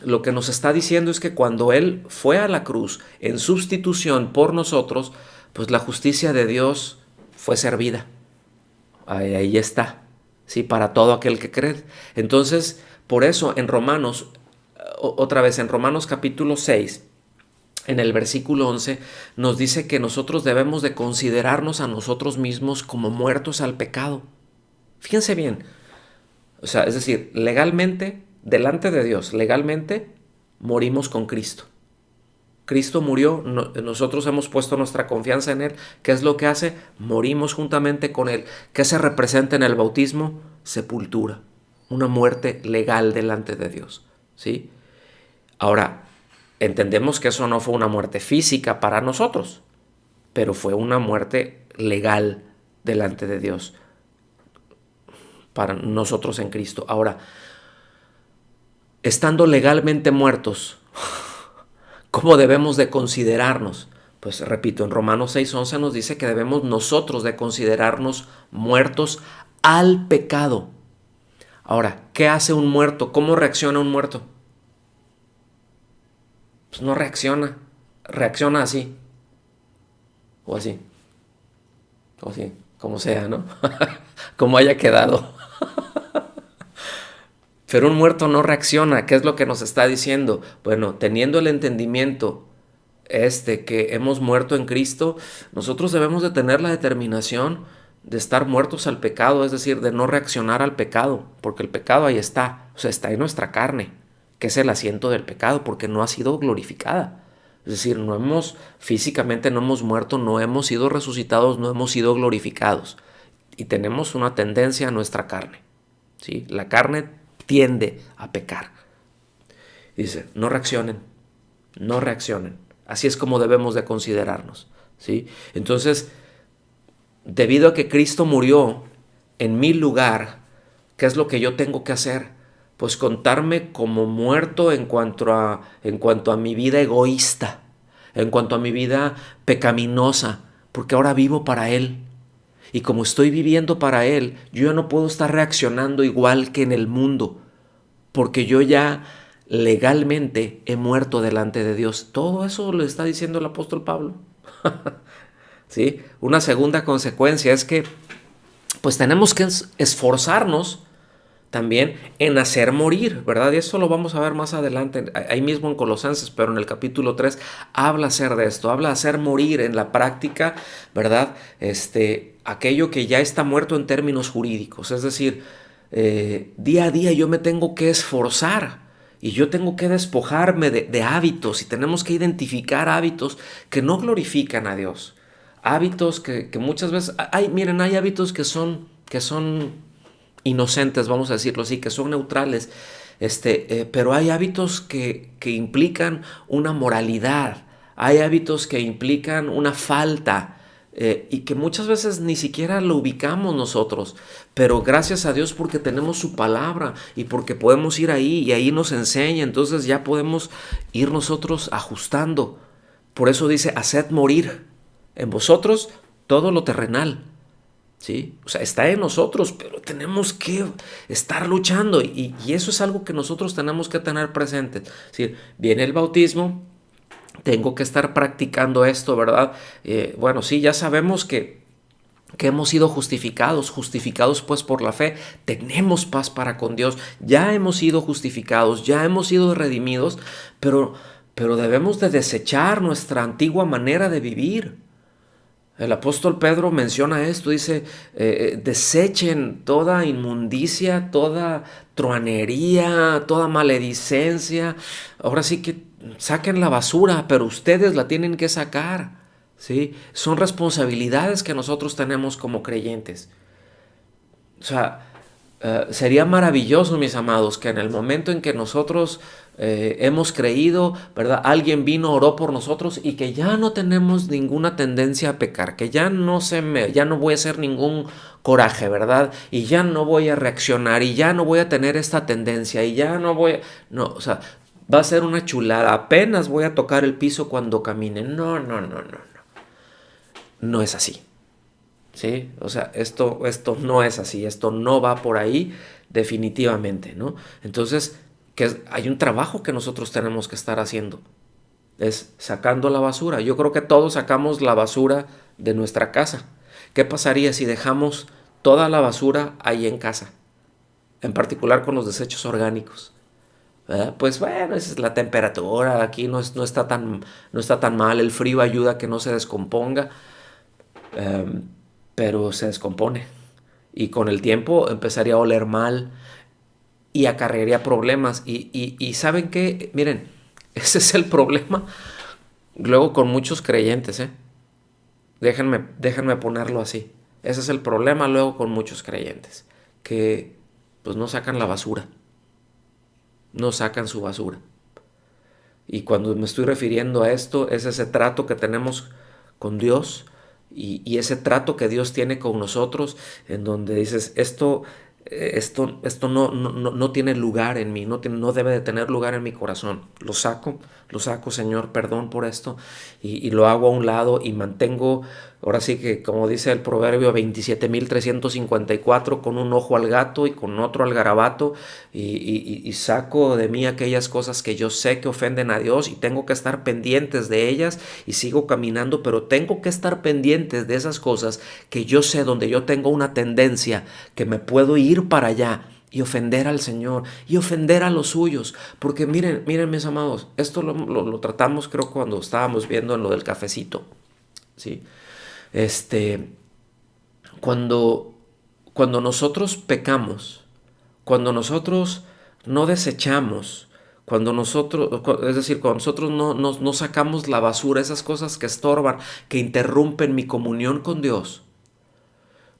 lo que nos está diciendo es que cuando Él fue a la cruz en sustitución por nosotros, pues la justicia de Dios fue servida. Ahí está, ¿sí? Para todo aquel que cree. Entonces, por eso en Romanos, otra vez en Romanos capítulo 6, en el versículo 11, nos dice que nosotros debemos de considerarnos a nosotros mismos como muertos al pecado. Fíjense bien, o sea, es decir, legalmente, delante de Dios, legalmente morimos con Cristo. Cristo murió, nosotros hemos puesto nuestra confianza en Él. ¿Qué es lo que hace? Morimos juntamente con Él. ¿Qué se representa en el bautismo? Sepultura, una muerte legal delante de Dios, ¿sí? Ahora, entendemos que eso no fue una muerte física para nosotros, pero fue una muerte legal delante de Dios para nosotros en Cristo. Ahora, estando legalmente muertos, ¿cómo debemos de considerarnos? Pues repito, en Romanos 6:11 nos dice que debemos nosotros de considerarnos muertos al pecado. Ahora, ¿qué hace un muerto? ¿Cómo reacciona un muerto? Pues no reacciona así, o así, como sea, ¿no? Como haya quedado. Pero un muerto no reacciona. ¿Qué es lo que nos está diciendo? Bueno, teniendo el entendimiento que hemos muerto en Cristo, nosotros debemos de tener la determinación de estar muertos al pecado, es decir, de no reaccionar al pecado, porque el pecado ahí está, o sea, está en nuestra carne, que es el asiento del pecado, porque no ha sido glorificada. Es Es decir, físicamente no hemos muerto, no hemos sido resucitados, no hemos sido glorificados. Y tenemos una tendencia a nuestra carne, ¿sí? La carne tiende a pecar. Dice, no reaccionen, no reaccionen. Así es como debemos de considerarnos, ¿sí? Entonces, debido a que Cristo murió en mi lugar, ¿qué es lo que yo tengo que hacer? Pues contarme como muerto en cuanto a mi vida egoísta, en cuanto a mi vida pecaminosa, porque ahora vivo para Él. Y como estoy viviendo para Él, yo ya no puedo estar reaccionando igual que en el mundo, porque yo ya legalmente he muerto delante de Dios. Todo eso lo está diciendo el apóstol Pablo. ¿Sí? Una segunda consecuencia es que pues tenemos que esforzarnos también en hacer morir, ¿verdad? Y eso lo vamos a ver más adelante, ahí mismo en Colosenses, pero en el capítulo 3 habla hacer de esto, habla hacer morir en la práctica, ¿verdad? Aquello que ya está muerto en términos jurídicos, es decir, día a día yo me tengo que esforzar y yo tengo que despojarme de hábitos y tenemos que identificar hábitos que no glorifican a Dios. Hábitos que muchas veces, miren, hay hábitos que son inocentes, vamos a decirlo así, que son neutrales, pero hay hábitos que implican una moralidad, hay hábitos que implican una falta, y que muchas veces ni siquiera lo ubicamos nosotros, pero gracias a Dios porque tenemos su palabra y porque podemos ir ahí y ahí nos enseña, entonces ya podemos ir nosotros ajustando. Por eso dice, haced morir en vosotros todo lo terrenal. ¿Sí? O sea, está en nosotros, pero tenemos que estar luchando y eso es algo que nosotros tenemos que tener presente. ¿Sí? Viene el bautismo, tengo que estar practicando esto, ¿verdad? Bueno, sí, ya sabemos que hemos sido justificados pues por la fe, tenemos paz para con Dios, ya hemos sido justificados, ya hemos sido redimidos, pero debemos de desechar nuestra antigua manera de vivir. El apóstol Pedro menciona esto, dice, desechen toda inmundicia, toda truanería, toda maledicencia. Ahora sí que saquen la basura, pero ustedes la tienen que sacar, ¿sí? Son responsabilidades que nosotros tenemos como creyentes. O sea, sería maravilloso, mis amados, que en el momento en que nosotros hemos creído, ¿verdad? Alguien vino, oró por nosotros y que ya no tenemos ninguna tendencia a pecar, que ya no voy a hacer ningún coraje, ¿verdad? Y ya no voy a reaccionar y ya no voy a tener esta tendencia y ya no voy a... No, o sea, va a ser una chulada. Apenas voy a tocar el piso cuando camine. No, no, no, no, no. No es así. ¿Sí? O sea, esto no es así, esto no va por ahí definitivamente, ¿no? Entonces, hay un trabajo que nosotros tenemos que estar haciendo, es sacando la basura. Yo creo que todos sacamos la basura de nuestra casa. ¿Qué pasaría si dejamos toda la basura ahí en casa? En particular con los desechos orgánicos. ¿Verdad? Pues bueno, esa es la temperatura, aquí no está tan mal, el frío ayuda a que no se descomponga. Pero se descompone y con el tiempo empezaría a oler mal y acarrearía problemas y ¿saben qué? Miren, ese es el problema luego con muchos creyentes, ¿eh? Déjenme ponerlo así. Ese es el problema luego con muchos creyentes, que pues no sacan la basura, no sacan su basura. Y cuando me estoy refiriendo a esto, es ese trato que tenemos con Dios y ese trato que Dios tiene con nosotros, en donde dices, esto no tiene lugar en mí, no debe de tener lugar en mi corazón. Lo saco, Señor, perdón por esto, y lo hago a un lado y mantengo, ahora sí que como dice el proverbio 27.354, con un ojo al gato y con otro al garabato, y saco de mí aquellas cosas que yo sé que ofenden a Dios y tengo que estar pendientes de ellas y sigo caminando, pero tengo que estar pendientes de esas cosas que yo sé donde yo tengo una tendencia que me puedo ir para allá y ofender al Señor y ofender a los suyos, porque miren mis amados, esto lo tratamos creo cuando estábamos viendo en lo del cafecito, ¿sí? Cuando nosotros pecamos, cuando nosotros no desechamos, Cuando nosotros, es decir, cuando nosotros no sacamos la basura, esas cosas que estorban, que interrumpen mi comunión con Dios,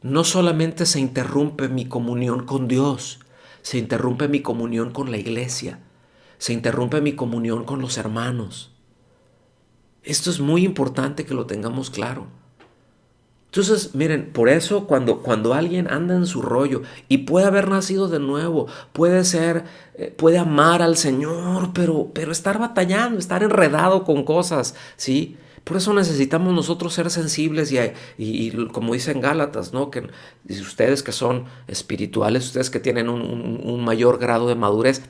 no solamente se interrumpe mi comunión con Dios, se interrumpe mi comunión con la iglesia, se interrumpe mi comunión con los hermanos. Esto es muy importante que lo tengamos claro. Entonces, miren, por eso cuando alguien anda en su rollo y puede haber nacido de nuevo, puede ser, puede amar al Señor, pero estar batallando, estar enredado con cosas, ¿sí? Por eso necesitamos nosotros ser sensibles y como dicen Gálatas, ¿no? Que ustedes que son espirituales, ustedes que tienen un mayor grado de madurez,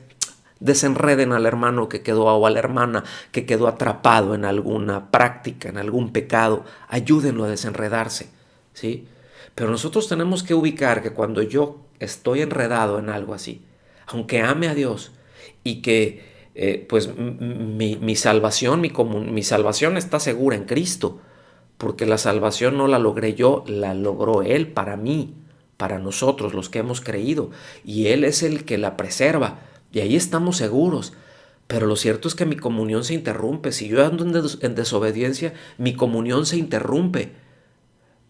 desenreden al hermano que quedó o a la hermana que quedó atrapado en alguna práctica, en algún pecado. Ayúdenlo a desenredarse, ¿sí? Pero nosotros tenemos que ubicar que cuando yo estoy enredado en algo así, aunque ame a Dios y que pues mi salvación, mi salvación está segura en Cristo, porque la salvación no la logré yo, la logró Él para mí, para nosotros los que hemos creído, y Él es el que la preserva. Y ahí estamos seguros. Pero lo cierto es que mi comunión se interrumpe. Si yo ando en desobediencia, mi comunión se interrumpe.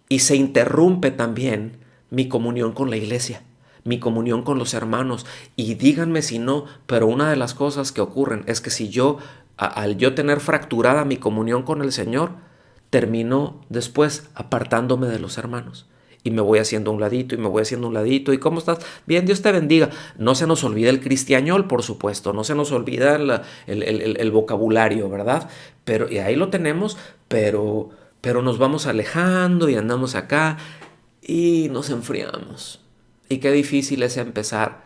Y se interrumpe también mi comunión con la iglesia, mi comunión con los hermanos. Y díganme si no, pero una de las cosas que ocurren es que si yo, al yo tener fracturada mi comunión con el Señor, termino después apartándome de los hermanos. Y me voy haciendo un ladito y me voy haciendo un ladito. ¿Y cómo estás? Bien, Dios te bendiga. No se nos olvida el cristiañol, por supuesto. No se nos olvida el vocabulario, ¿verdad? Pero, y ahí lo tenemos, pero nos vamos alejando y andamos acá y nos enfriamos. Y qué difícil es empezar.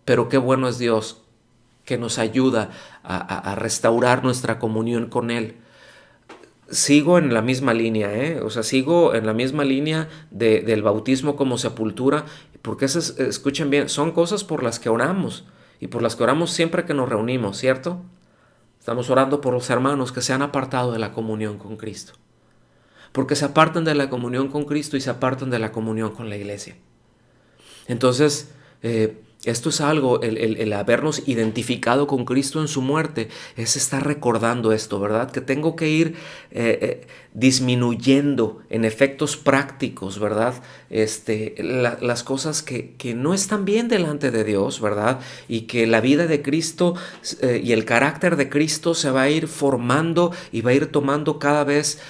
Pero qué bueno es Dios que nos ayuda a restaurar nuestra comunión con Él. Sigo en la misma línea, O sea, sigo en la misma línea del bautismo como sepultura, porque esas, escuchen bien, son cosas por las que oramos y por las que oramos siempre que nos reunimos, ¿cierto? Estamos orando por los hermanos que se han apartado de la comunión con Cristo, porque se apartan de la comunión con Cristo y se apartan de la comunión con la iglesia. Entonces, esto es algo, el habernos identificado con Cristo en su muerte, es estar recordando esto, ¿verdad? Que tengo que ir disminuyendo en efectos prácticos, ¿verdad? Las cosas que no están bien delante de Dios, ¿verdad? Y que la vida de Cristo y el carácter de Cristo se va a ir formando y va a ir tomando cada vez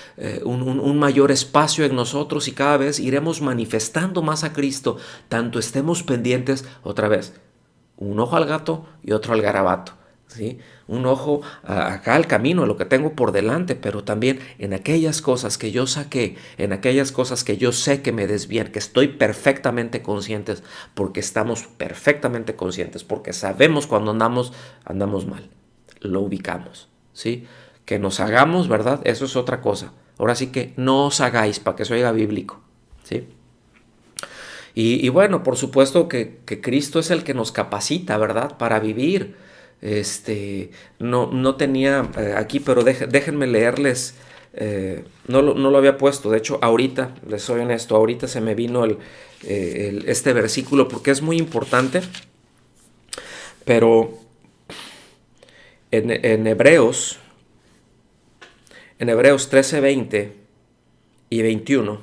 un mayor espacio en nosotros y cada vez iremos manifestando más a Cristo, tanto estemos pendientes otra vez. Un ojo al gato y otro al garabato, ¿sí? Un ojo acá al camino, a lo que tengo por delante, pero también en aquellas cosas que yo saqué, en aquellas cosas que yo sé que me desvían, que estoy perfectamente conscientes, porque estamos perfectamente conscientes, porque sabemos cuando andamos mal, lo ubicamos, ¿sí? Que nos hagamos, ¿verdad? Eso es otra cosa. Ahora sí que no os hagáis, para que se oiga bíblico, ¿sí? Y bueno, por supuesto que Cristo es el que nos capacita, ¿verdad? Para vivir. No tenía aquí, pero déjenme leerles. No lo había puesto. De hecho, ahorita, les soy honesto, ahorita se me vino este versículo porque es muy importante. Pero en Hebreos 13, 20 y 21,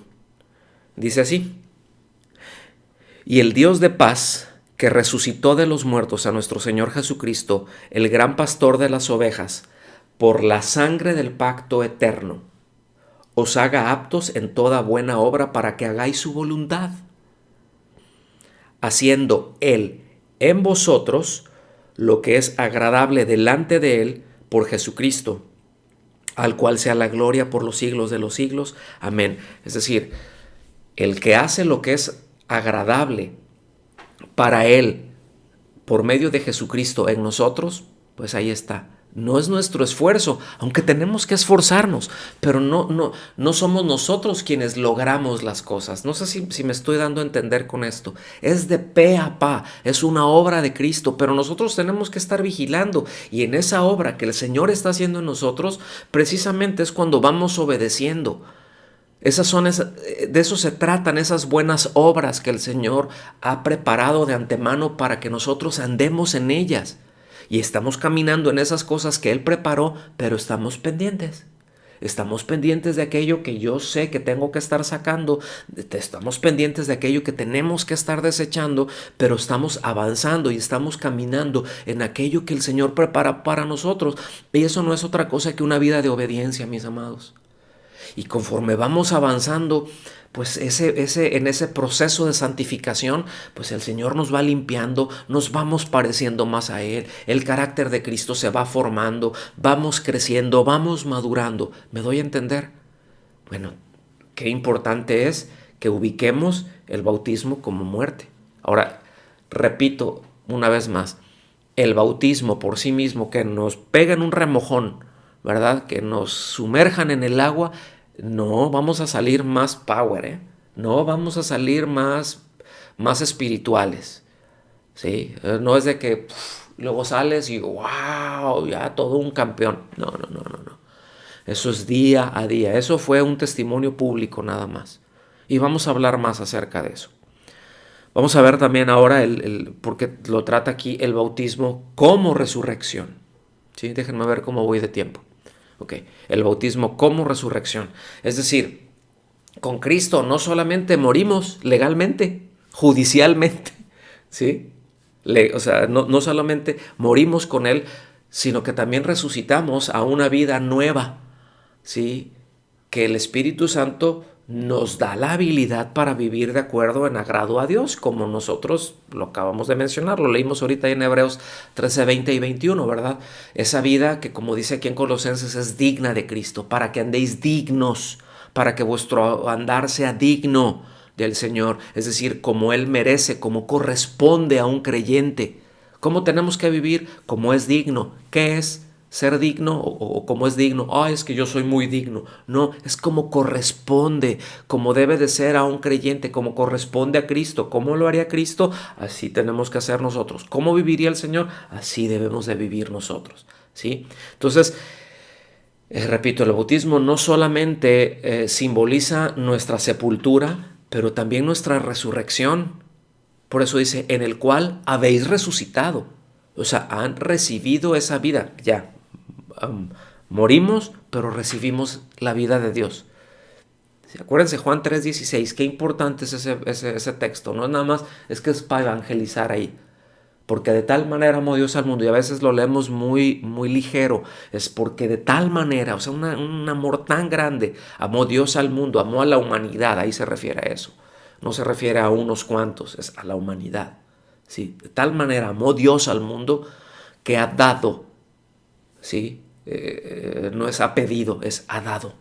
dice así. Y el Dios de paz, que resucitó de los muertos a nuestro Señor Jesucristo, el gran pastor de las ovejas, por la sangre del pacto eterno, os haga aptos en toda buena obra para que hagáis su voluntad, haciendo Él en vosotros lo que es agradable delante de Él por Jesucristo, al cual sea la gloria por los siglos de los siglos. Amén. Es decir, el que hace lo que es agradable para Él por medio de Jesucristo en nosotros, pues ahí está. No es nuestro esfuerzo, aunque tenemos que esforzarnos, pero no somos nosotros quienes logramos las cosas. No sé si me estoy dando a entender con esto. Es de pe a pa, es una obra de Cristo, pero nosotros tenemos que estar vigilando. Y en esa obra que el Señor está haciendo en nosotros, precisamente es cuando vamos obedeciendo. De eso se tratan esas buenas obras que el Señor ha preparado de antemano para que nosotros andemos en ellas. y estamos caminando en esas cosas que Él preparó, pero estamos pendientes. Estamos pendientes de aquello que yo sé que tengo que estar sacando, estamos pendientes de aquello que tenemos que estar desechando, pero estamos avanzando y estamos caminando en aquello que el Señor prepara para nosotros. Y eso no es otra cosa que una vida de obediencia, mis amados. Y conforme vamos avanzando, pues en ese proceso de santificación, pues el Señor nos va limpiando, nos vamos pareciendo más a Él, el carácter de Cristo se va formando, vamos creciendo, vamos madurando. ¿Me doy a entender? Bueno, qué importante es que ubiquemos el bautismo como muerte. Ahora, repito una vez más, el bautismo por sí mismo, que nos peguen un remojón, ¿verdad? Que nos sumerjan en el agua, no vamos a salir más power, ¿eh? No vamos a salir más espirituales, ¿sí? No es de que luego sales y wow, ya todo un campeón. No, no, no, no, no. Eso es día a día. Eso fue un testimonio público nada más. Y vamos a hablar más acerca de eso. Vamos a ver también ahora, porque lo trata aquí el bautismo como resurrección. ¿Sí? Déjenme ver cómo voy de tiempo. Ok, el bautismo como resurrección. Es decir, con Cristo no solamente morimos legalmente, judicialmente, ¿sí? O sea, no solamente morimos con Él, sino que también resucitamos a una vida nueva, ¿sí? Que el Espíritu Santo nos da la habilidad para vivir de acuerdo en agrado a Dios, como nosotros lo acabamos de mencionar, lo leímos ahorita en Hebreos 13, 20 y 21, ¿verdad? Esa vida que, como dice aquí en Colosenses, es digna de Cristo, para que andéis dignos, para que vuestro andar sea digno del Señor, es decir, como Él merece, como corresponde a un creyente. ¿Cómo tenemos que vivir? Como es digno. ¿Qué es ser digno o como es digno? Es que yo soy muy digno. No, es como corresponde, como debe de ser a un creyente, como corresponde a Cristo. ¿Cómo lo haría Cristo? Así tenemos que hacer nosotros. ¿Cómo viviría el Señor? Así debemos de vivir nosotros, ¿sí? Entonces, repito, el bautismo no solamente simboliza nuestra sepultura, pero también nuestra resurrección. Por eso dice, en el cual habéis resucitado. O sea, han recibido esa vida. Ya, morimos, pero recibimos la vida de Dios. ¿Sí? Acuérdense, Juan 3:16, qué importante es ese texto. No es nada más, es que es para evangelizar ahí. Porque de tal manera amó Dios al mundo, y a veces lo leemos muy, muy ligero. Es porque de tal manera, o sea, un amor tan grande, amó Dios al mundo, amó a la humanidad, ahí se refiere a eso. No se refiere a unos cuantos, es a la humanidad. ¿Sí? De tal manera amó Dios al mundo que ha dado, ¿sí? No es ha pedido, es ha dado.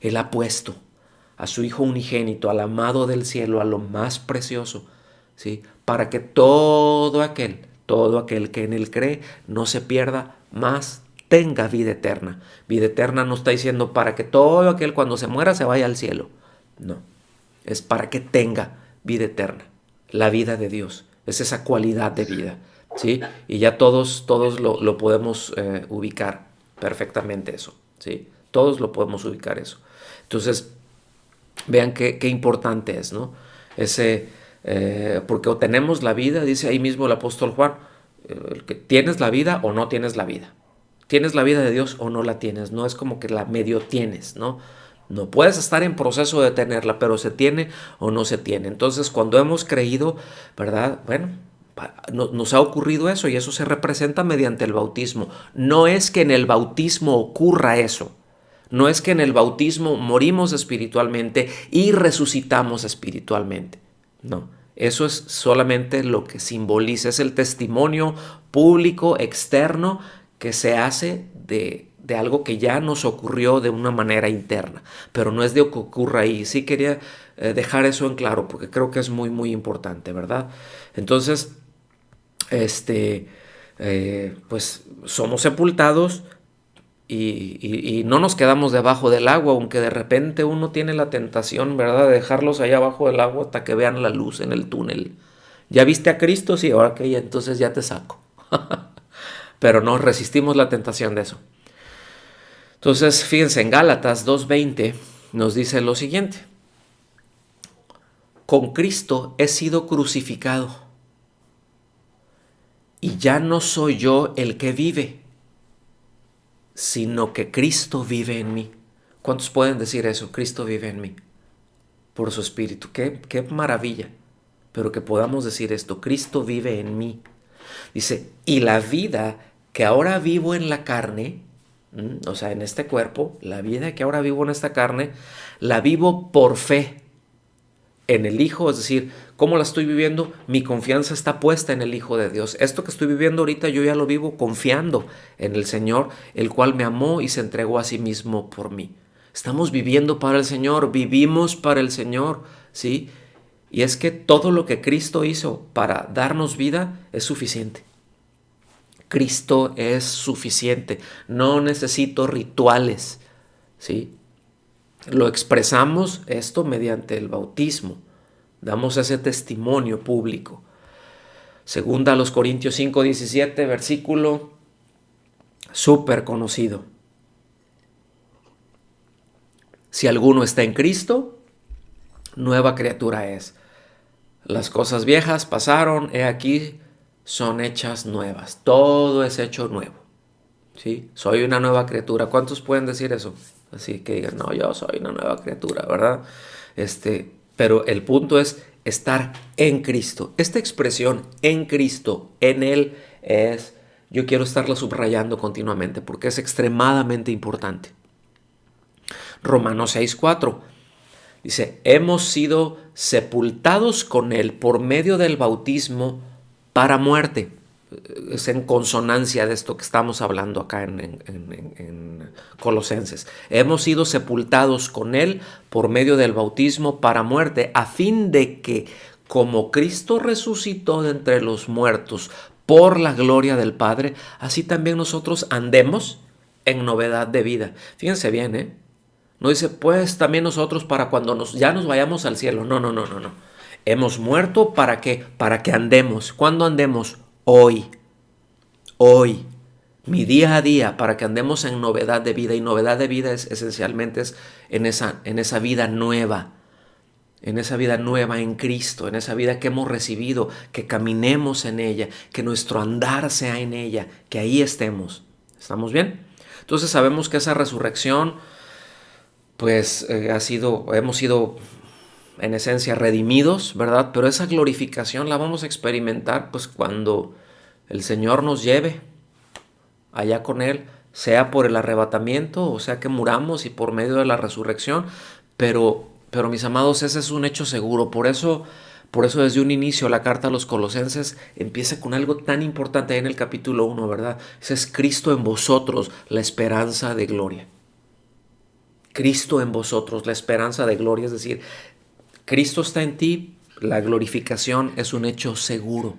Él ha puesto a su Hijo unigénito, al amado del cielo, a lo más precioso, ¿sí? Para que todo aquel que en Él cree no se pierda, más tenga vida eterna. Vida eterna no está diciendo para que todo aquel cuando se muera se vaya al cielo. No, es para que tenga vida eterna, la vida de Dios. Es esa cualidad de vida, ¿sí? Y ya todos lo podemos ubicar perfectamente eso, ¿sí? Todos lo podemos ubicar eso. Entonces, vean qué importante es, ¿no? Porque o tenemos la vida, dice ahí mismo el apóstol Juan, que tienes la vida o no tienes la vida. Tienes la vida de Dios o no la tienes. No es como que la medio tienes, ¿no? No puedes estar en proceso de tenerla, pero se tiene o no se tiene. Entonces, cuando hemos creído, ¿verdad? Bueno, nos ha ocurrido eso y eso se representa mediante el bautismo. No es que en el bautismo ocurra eso. No es que en el bautismo morimos espiritualmente y resucitamos espiritualmente. No, eso es solamente lo que simboliza, es el testimonio público externo que se hace de algo que ya nos ocurrió de una manera interna, pero no es de que ocurra ahí. Sí quería dejar eso en claro porque creo que es muy, muy importante, ¿verdad? Entonces, pues somos sepultados y no nos quedamos debajo del agua, aunque de repente uno tiene la tentación, ¿verdad?, de dejarlos allá abajo del agua hasta que vean la luz en el túnel. ¿Ya viste a Cristo? Sí, ahora que entonces ya te saco. Pero no resistimos la tentación de eso. Entonces, fíjense, en Gálatas 2:20 nos dice lo siguiente. Con Cristo he sido crucificado. Y ya no soy yo el que vive, sino que Cristo vive en mí. ¿Cuántos pueden decir eso? Cristo vive en mí por su Espíritu. Qué maravilla. Pero que podamos decir esto, Cristo vive en mí. Dice, y la vida que ahora vivo en la carne, o sea, en este cuerpo, la vida que ahora vivo en esta carne, la vivo por fe en el Hijo, es decir, ¿cómo la estoy viviendo? Mi confianza está puesta en el Hijo de Dios. Esto que estoy viviendo ahorita yo ya lo vivo confiando en el Señor, el cual me amó y se entregó a sí mismo por mí. Estamos viviendo para el Señor, vivimos para el Señor, ¿sí? Y es que todo lo que Cristo hizo para darnos vida es suficiente. Cristo es suficiente. No necesito rituales, ¿sí? Lo expresamos esto mediante el bautismo. Damos ese testimonio público. Segunda a los Corintios 5:17, versículo súper conocido. Si alguno está en Cristo, nueva criatura es. Las cosas viejas pasaron, he aquí, son hechas nuevas. Todo es hecho nuevo. ¿Sí? Soy una nueva criatura. ¿Cuántos pueden decir eso? Así que digan, no, yo soy una nueva criatura, ¿verdad? Pero el punto es estar en Cristo. Esta expresión, en Cristo, en Él, yo quiero estarla subrayando continuamente porque es extremadamente importante. Romanos 6:4 dice, hemos sido sepultados con Él por medio del bautismo para muerte. Es en consonancia de esto que estamos hablando acá en Colosenses. Hemos sido sepultados con Él por medio del bautismo para muerte, a fin de que, como Cristo resucitó de entre los muertos por la gloria del Padre, así también nosotros andemos en novedad de vida. Fíjense bien, ¿eh? No dice, pues también nosotros para cuando ya nos vayamos al cielo. No. Hemos muerto ¿para qué? Para que andemos. ¿Cuándo andemos? Hoy, mi día a día, para que andemos en novedad de vida. Y novedad de vida esencialmente en esa vida nueva, en Cristo, en esa vida que hemos recibido, que caminemos en ella, que nuestro andar sea en ella, que ahí estemos. ¿Estamos bien? Entonces sabemos que esa resurrección, pues hemos sido en esencia redimidos, ¿verdad? Pero esa glorificación la vamos a experimentar pues cuando el Señor nos lleve allá con Él, sea por el arrebatamiento, o sea que muramos y por medio de la resurrección, pero mis amados, ese es un hecho seguro. Por eso desde un inicio la carta a los Colosenses empieza con algo tan importante ahí en el capítulo 1, ¿verdad? Ese es Cristo en vosotros, la esperanza de gloria. Cristo en vosotros, la esperanza de gloria, es decir, Cristo está en ti, la glorificación es un hecho seguro.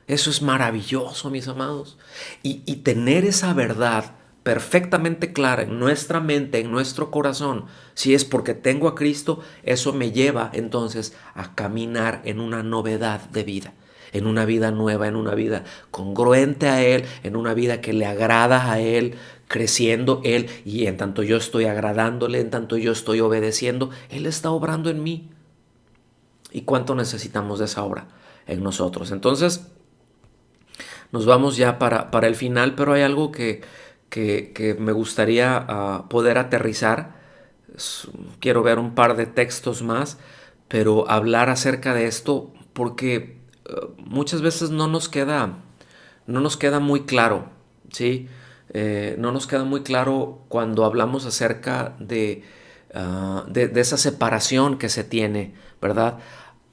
Eso es maravilloso, mis amados. Y tener esa verdad perfectamente clara en nuestra mente, en nuestro corazón, si es porque tengo a Cristo, eso me lleva entonces a caminar en una novedad de vida, en una vida nueva, en una vida congruente a Él, en una vida que le agrada a Él, creciendo Él, y en tanto yo estoy agradándole, en tanto yo estoy obedeciendo, Él está obrando en mí. ¿Y cuánto necesitamos de esa obra en nosotros? Entonces, nos vamos ya para el final, pero hay algo que me gustaría poder aterrizar. Quiero ver un par de textos más, pero hablar acerca de esto porque muchas veces no nos queda muy claro, ¿sí? No nos queda muy claro cuando hablamos acerca de esa separación que se tiene, ¿verdad?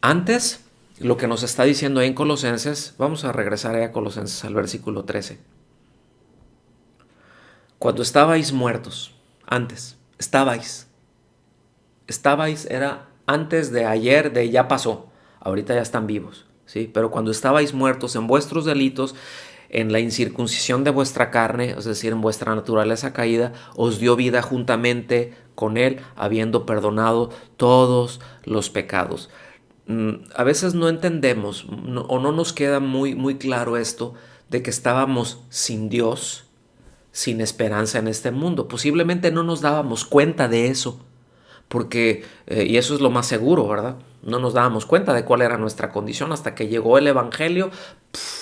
Antes, lo que nos está diciendo ahí en Colosenses, vamos a regresar ahí a Colosenses al versículo 13. Cuando estabais muertos, antes, estabais, era antes de ayer, de ya pasó, ahorita ya están vivos, ¿sí? Pero cuando estabais muertos en vuestros delitos, en la incircuncisión de vuestra carne, es decir, en vuestra naturaleza caída, os dio vida juntamente con Él, habiendo perdonado todos los pecados. A veces no entendemos o no nos queda muy claro esto de que estábamos sin Dios, sin esperanza en este mundo. Posiblemente no nos dábamos cuenta de eso, porque, y eso es lo más seguro, ¿verdad? No nos dábamos cuenta de cuál era nuestra condición hasta que llegó el Evangelio.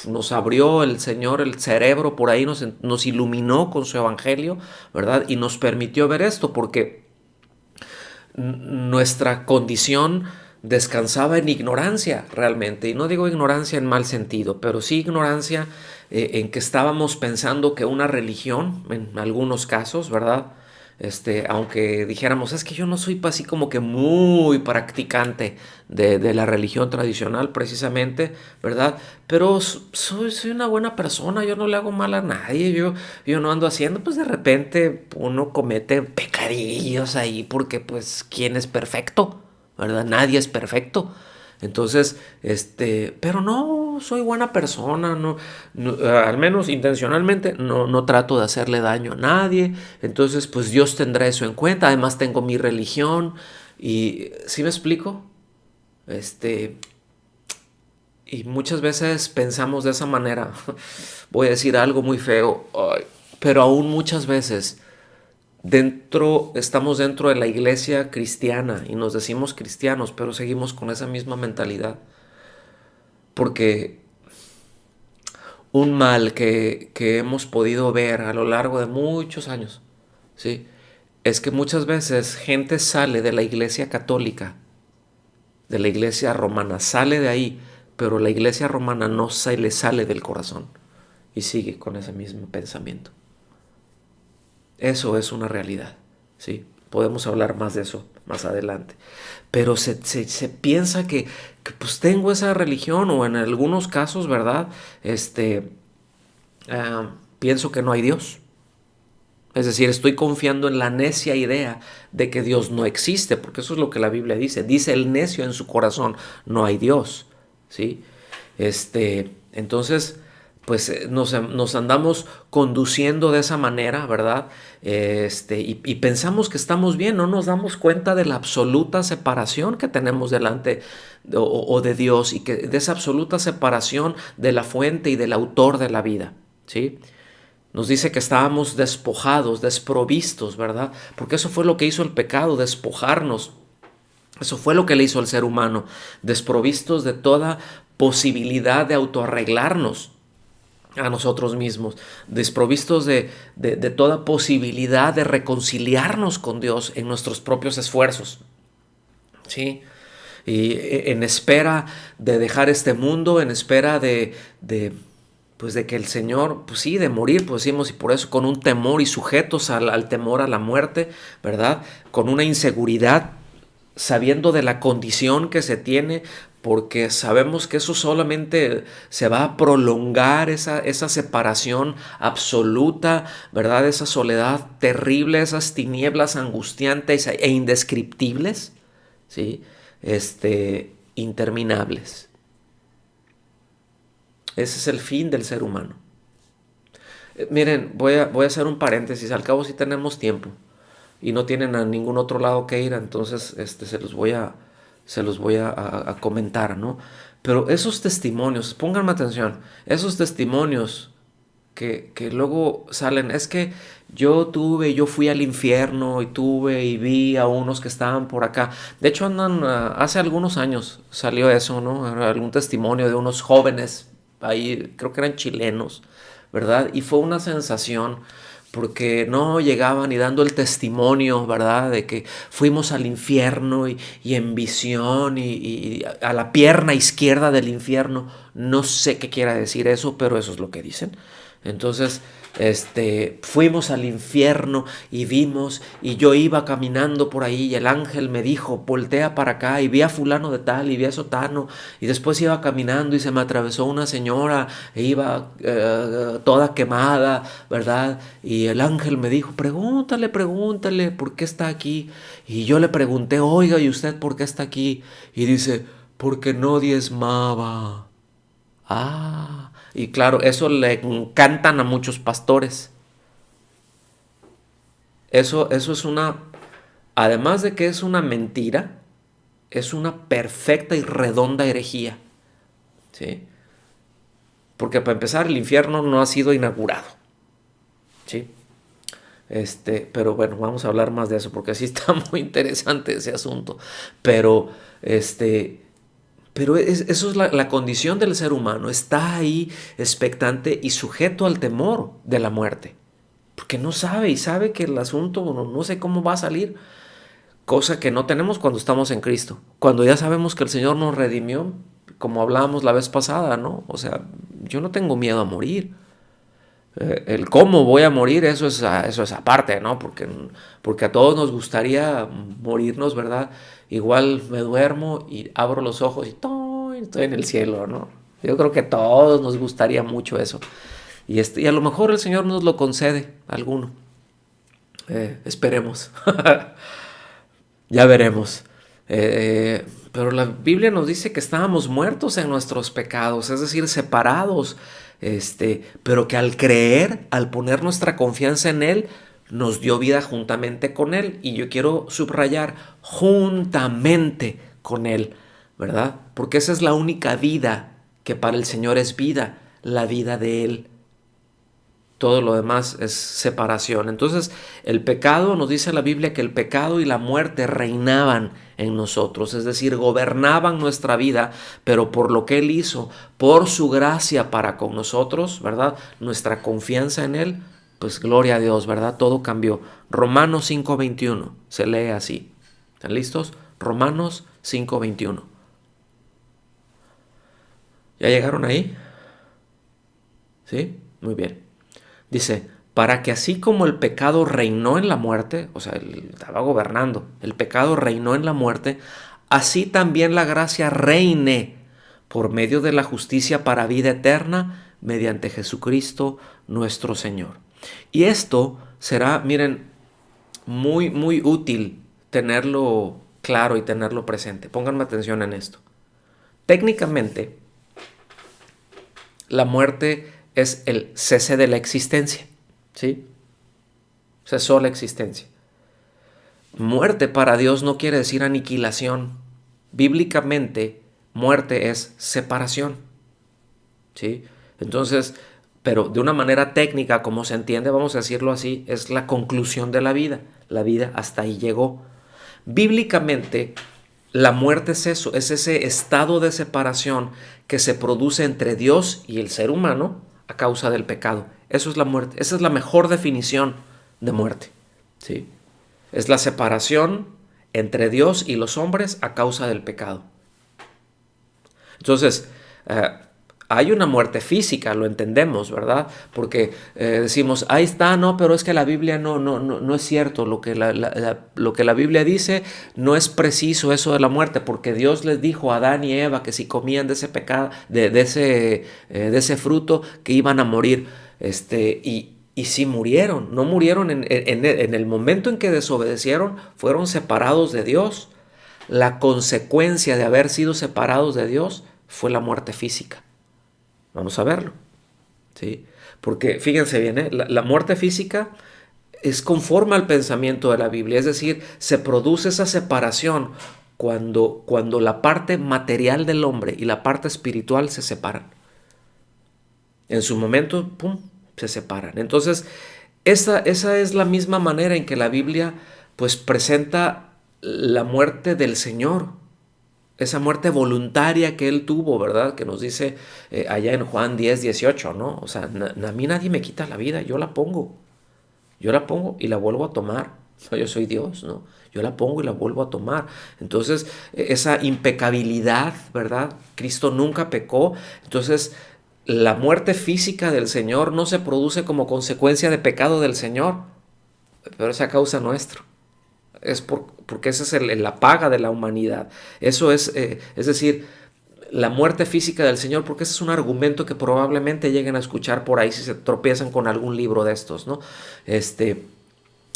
Nos abrió el Señor el cerebro, por ahí nos iluminó con su Evangelio, ¿verdad? Y nos permitió ver esto, porque nuestra condición descansaba en ignorancia realmente, y no digo ignorancia en mal sentido, pero sí ignorancia en que estábamos pensando que una religión, en algunos casos, ¿verdad? Aunque dijéramos, es que yo no soy así como que muy practicante de la religión tradicional precisamente, ¿verdad? Pero soy una buena persona, yo no le hago mal a nadie, yo no ando haciendo, pues de repente uno comete pecadillos ahí porque pues ¿quién es perfecto? ¿Verdad? Nadie es perfecto. Entonces, pero no, soy buena persona, al menos intencionalmente, no trato de hacerle daño a nadie. Entonces, pues Dios tendrá eso en cuenta. Además, tengo mi religión. Y, ¿sí me explico? Y muchas veces pensamos de esa manera. Voy a decir algo muy feo, pero aún muchas veces estamos dentro de la iglesia cristiana y nos decimos cristianos, pero seguimos con esa misma mentalidad. Porque un mal que hemos podido ver a lo largo de muchos años, ¿sí? Es que muchas veces gente sale de la iglesia católica, de la iglesia romana, sale de ahí, pero la iglesia romana no se le sale del corazón y sigue con ese mismo pensamiento. Eso es una realidad, ¿sí? Podemos hablar más de eso más adelante. Pero se piensa que pues tengo esa religión, o en algunos casos, ¿verdad? Pienso que no hay Dios. Es decir, estoy confiando en la necia idea de que Dios no existe, porque eso es lo que la Biblia dice. Dice el necio en su corazón, no hay Dios, ¿sí? Entonces, pues nos andamos conduciendo de esa manera, ¿verdad? Y pensamos que estamos bien, no nos damos cuenta de la absoluta separación que tenemos delante o de Dios, y que de esa absoluta separación de la fuente y del autor de la vida, ¿sí? Nos dice que estábamos despojados, desprovistos, ¿verdad? Porque eso fue lo que hizo el pecado, despojarnos. Eso fue lo que le hizo al ser humano, desprovistos de toda posibilidad de autoarreglarnos a nosotros mismos, desprovistos de toda posibilidad de reconciliarnos con Dios en nuestros propios esfuerzos, ¿sí? Y en espera de dejar este mundo, en espera pues de que el Señor, pues sí, de morir, pues decimos, y por eso con un temor y sujetos al temor a la muerte, ¿verdad? Con una inseguridad, sabiendo de la condición que se tiene, porque sabemos que eso solamente se va a prolongar, esa separación absoluta, ¿verdad? Esa soledad terrible, esas tinieblas angustiantes e indescriptibles, ¿sí? Interminables. Ese es el fin del ser humano. Miren, voy a hacer un paréntesis. Al cabo, si tenemos tiempo y no tienen a ningún otro lado que ir, entonces se los voy a comentar, ¿no? Pero esos testimonios, pónganme atención, esos testimonios que luego salen, es que yo fui al infierno y tuve y vi a unos que estaban por acá. De hecho, hace algunos años salió eso, ¿no? Algún testimonio de unos jóvenes ahí, creo que eran chilenos, ¿verdad? Y fue una sensación porque no llegaban y dando el testimonio, ¿verdad? De que fuimos al infierno y en visión y a la pierna izquierda del infierno. No sé qué quiera decir eso, pero eso es lo que dicen. Entonces, fuimos al infierno y vimos, y yo iba caminando por ahí y el ángel me dijo, voltea para acá, y vi a fulano de tal y vi a sotano, y después iba caminando y se me atravesó una señora e iba toda quemada, ¿verdad? Y el ángel me dijo, pregúntale por qué está aquí. Y yo le pregunté, oiga, ¿y usted por qué está aquí? Y dice, porque no diezmaba. Ah, y claro, eso le encantan a muchos pastores. Eso es además de que es una mentira, es una perfecta y redonda herejía, ¿sí? Porque para empezar, el infierno no ha sido inaugurado, ¿sí? Pero bueno, vamos a hablar más de eso porque sí está muy interesante ese asunto. Pero, eso es la condición del ser humano. Está ahí expectante y sujeto al temor de la muerte. Porque no sabe y sabe que el asunto no sé cómo va a salir. Cosa que no tenemos cuando estamos en Cristo. Cuando ya sabemos que el Señor nos redimió, como hablábamos la vez pasada, ¿no? O sea, yo no tengo miedo a morir. El cómo voy a morir, eso es aparte, ¿no? Porque a todos nos gustaría morirnos, ¿verdad? Igual me duermo y abro los ojos y ¡toy! Estoy en el cielo, ¿no? Yo creo que a todos nos gustaría mucho eso. Y a lo mejor el Señor nos lo concede, alguno. Esperemos. Ya veremos. Pero la Biblia nos dice que estábamos muertos en nuestros pecados, es decir, separados, pero que al creer, al poner nuestra confianza en Él, nos dio vida juntamente con Él. Y yo quiero subrayar, juntamente con Él, ¿verdad? Porque esa es la única vida que para el Señor es vida, la vida de Él. Todo lo demás es separación. Entonces, el pecado, nos dice la Biblia que el pecado y la muerte reinaban en nosotros, es decir, gobernaban nuestra vida, pero por lo que Él hizo, por su gracia para con nosotros, ¿verdad? Nuestra confianza en Él, pues gloria a Dios, ¿verdad? Todo cambió. Romanos 5:21 se lee así. ¿Están listos? Romanos 5:21. ¿Ya llegaron ahí? ¿Sí? Muy bien. Dice, para que así como el pecado reinó en la muerte, o sea, él estaba gobernando, el pecado reinó en la muerte, así también la gracia reine por medio de la justicia para vida eterna mediante Jesucristo nuestro Señor. Y esto será, miren, muy, muy útil tenerlo claro y tenerlo presente. Pónganme atención en esto. Técnicamente, la muerte es el cese de la existencia, ¿sí? Cesó la existencia. Muerte para Dios no quiere decir aniquilación. Bíblicamente, muerte es separación, ¿sí? Entonces, pero de una manera técnica, como se entiende, vamos a decirlo así, es la conclusión de la vida. La vida hasta ahí llegó. Bíblicamente, la muerte es eso, es ese estado de separación que se produce entre Dios y el ser humano a causa del pecado. Eso es la muerte. Esa es la mejor definición de muerte, ¿sí? Es la separación entre Dios y los hombres a causa del pecado. Entonces, hay una muerte física, lo entendemos, ¿verdad? Porque decimos, ahí está, no, pero es que la Biblia no es cierto. Lo que lo que la Biblia dice no es preciso eso de la muerte, porque Dios les dijo a Adán y Eva que si comían de ese pecado, de ese fruto, que iban a morir. Y sí murieron, no murieron en el momento en que desobedecieron, fueron separados de Dios. La consecuencia de haber sido separados de Dios fue la muerte física. Vamos a verlo, ¿sí? Porque fíjense bien, la muerte física es conforme al pensamiento de la Biblia, es decir, se produce esa separación cuando la parte material del hombre y la parte espiritual se separan. En su momento, ¡pum!, se separan. Entonces, esa es la misma manera en que la Biblia pues presenta la muerte del Señor, esa muerte voluntaria que Él tuvo, ¿verdad? Que nos dice allá en Juan 10:18, ¿no? O sea, a mí nadie me quita la vida, yo la pongo y la vuelvo a tomar. Yo soy Dios, ¿no? Yo la pongo y la vuelvo a tomar. Entonces, esa impecabilidad, ¿verdad? Cristo nunca pecó. Entonces, la muerte física del Señor no se produce como consecuencia de pecado del Señor, pero es a causa nuestro. Porque esa es la paga de la humanidad. Eso es decir, la muerte física del Señor, porque ese es un argumento que probablemente lleguen a escuchar por ahí si se tropiezan con algún libro de estos, ¿no?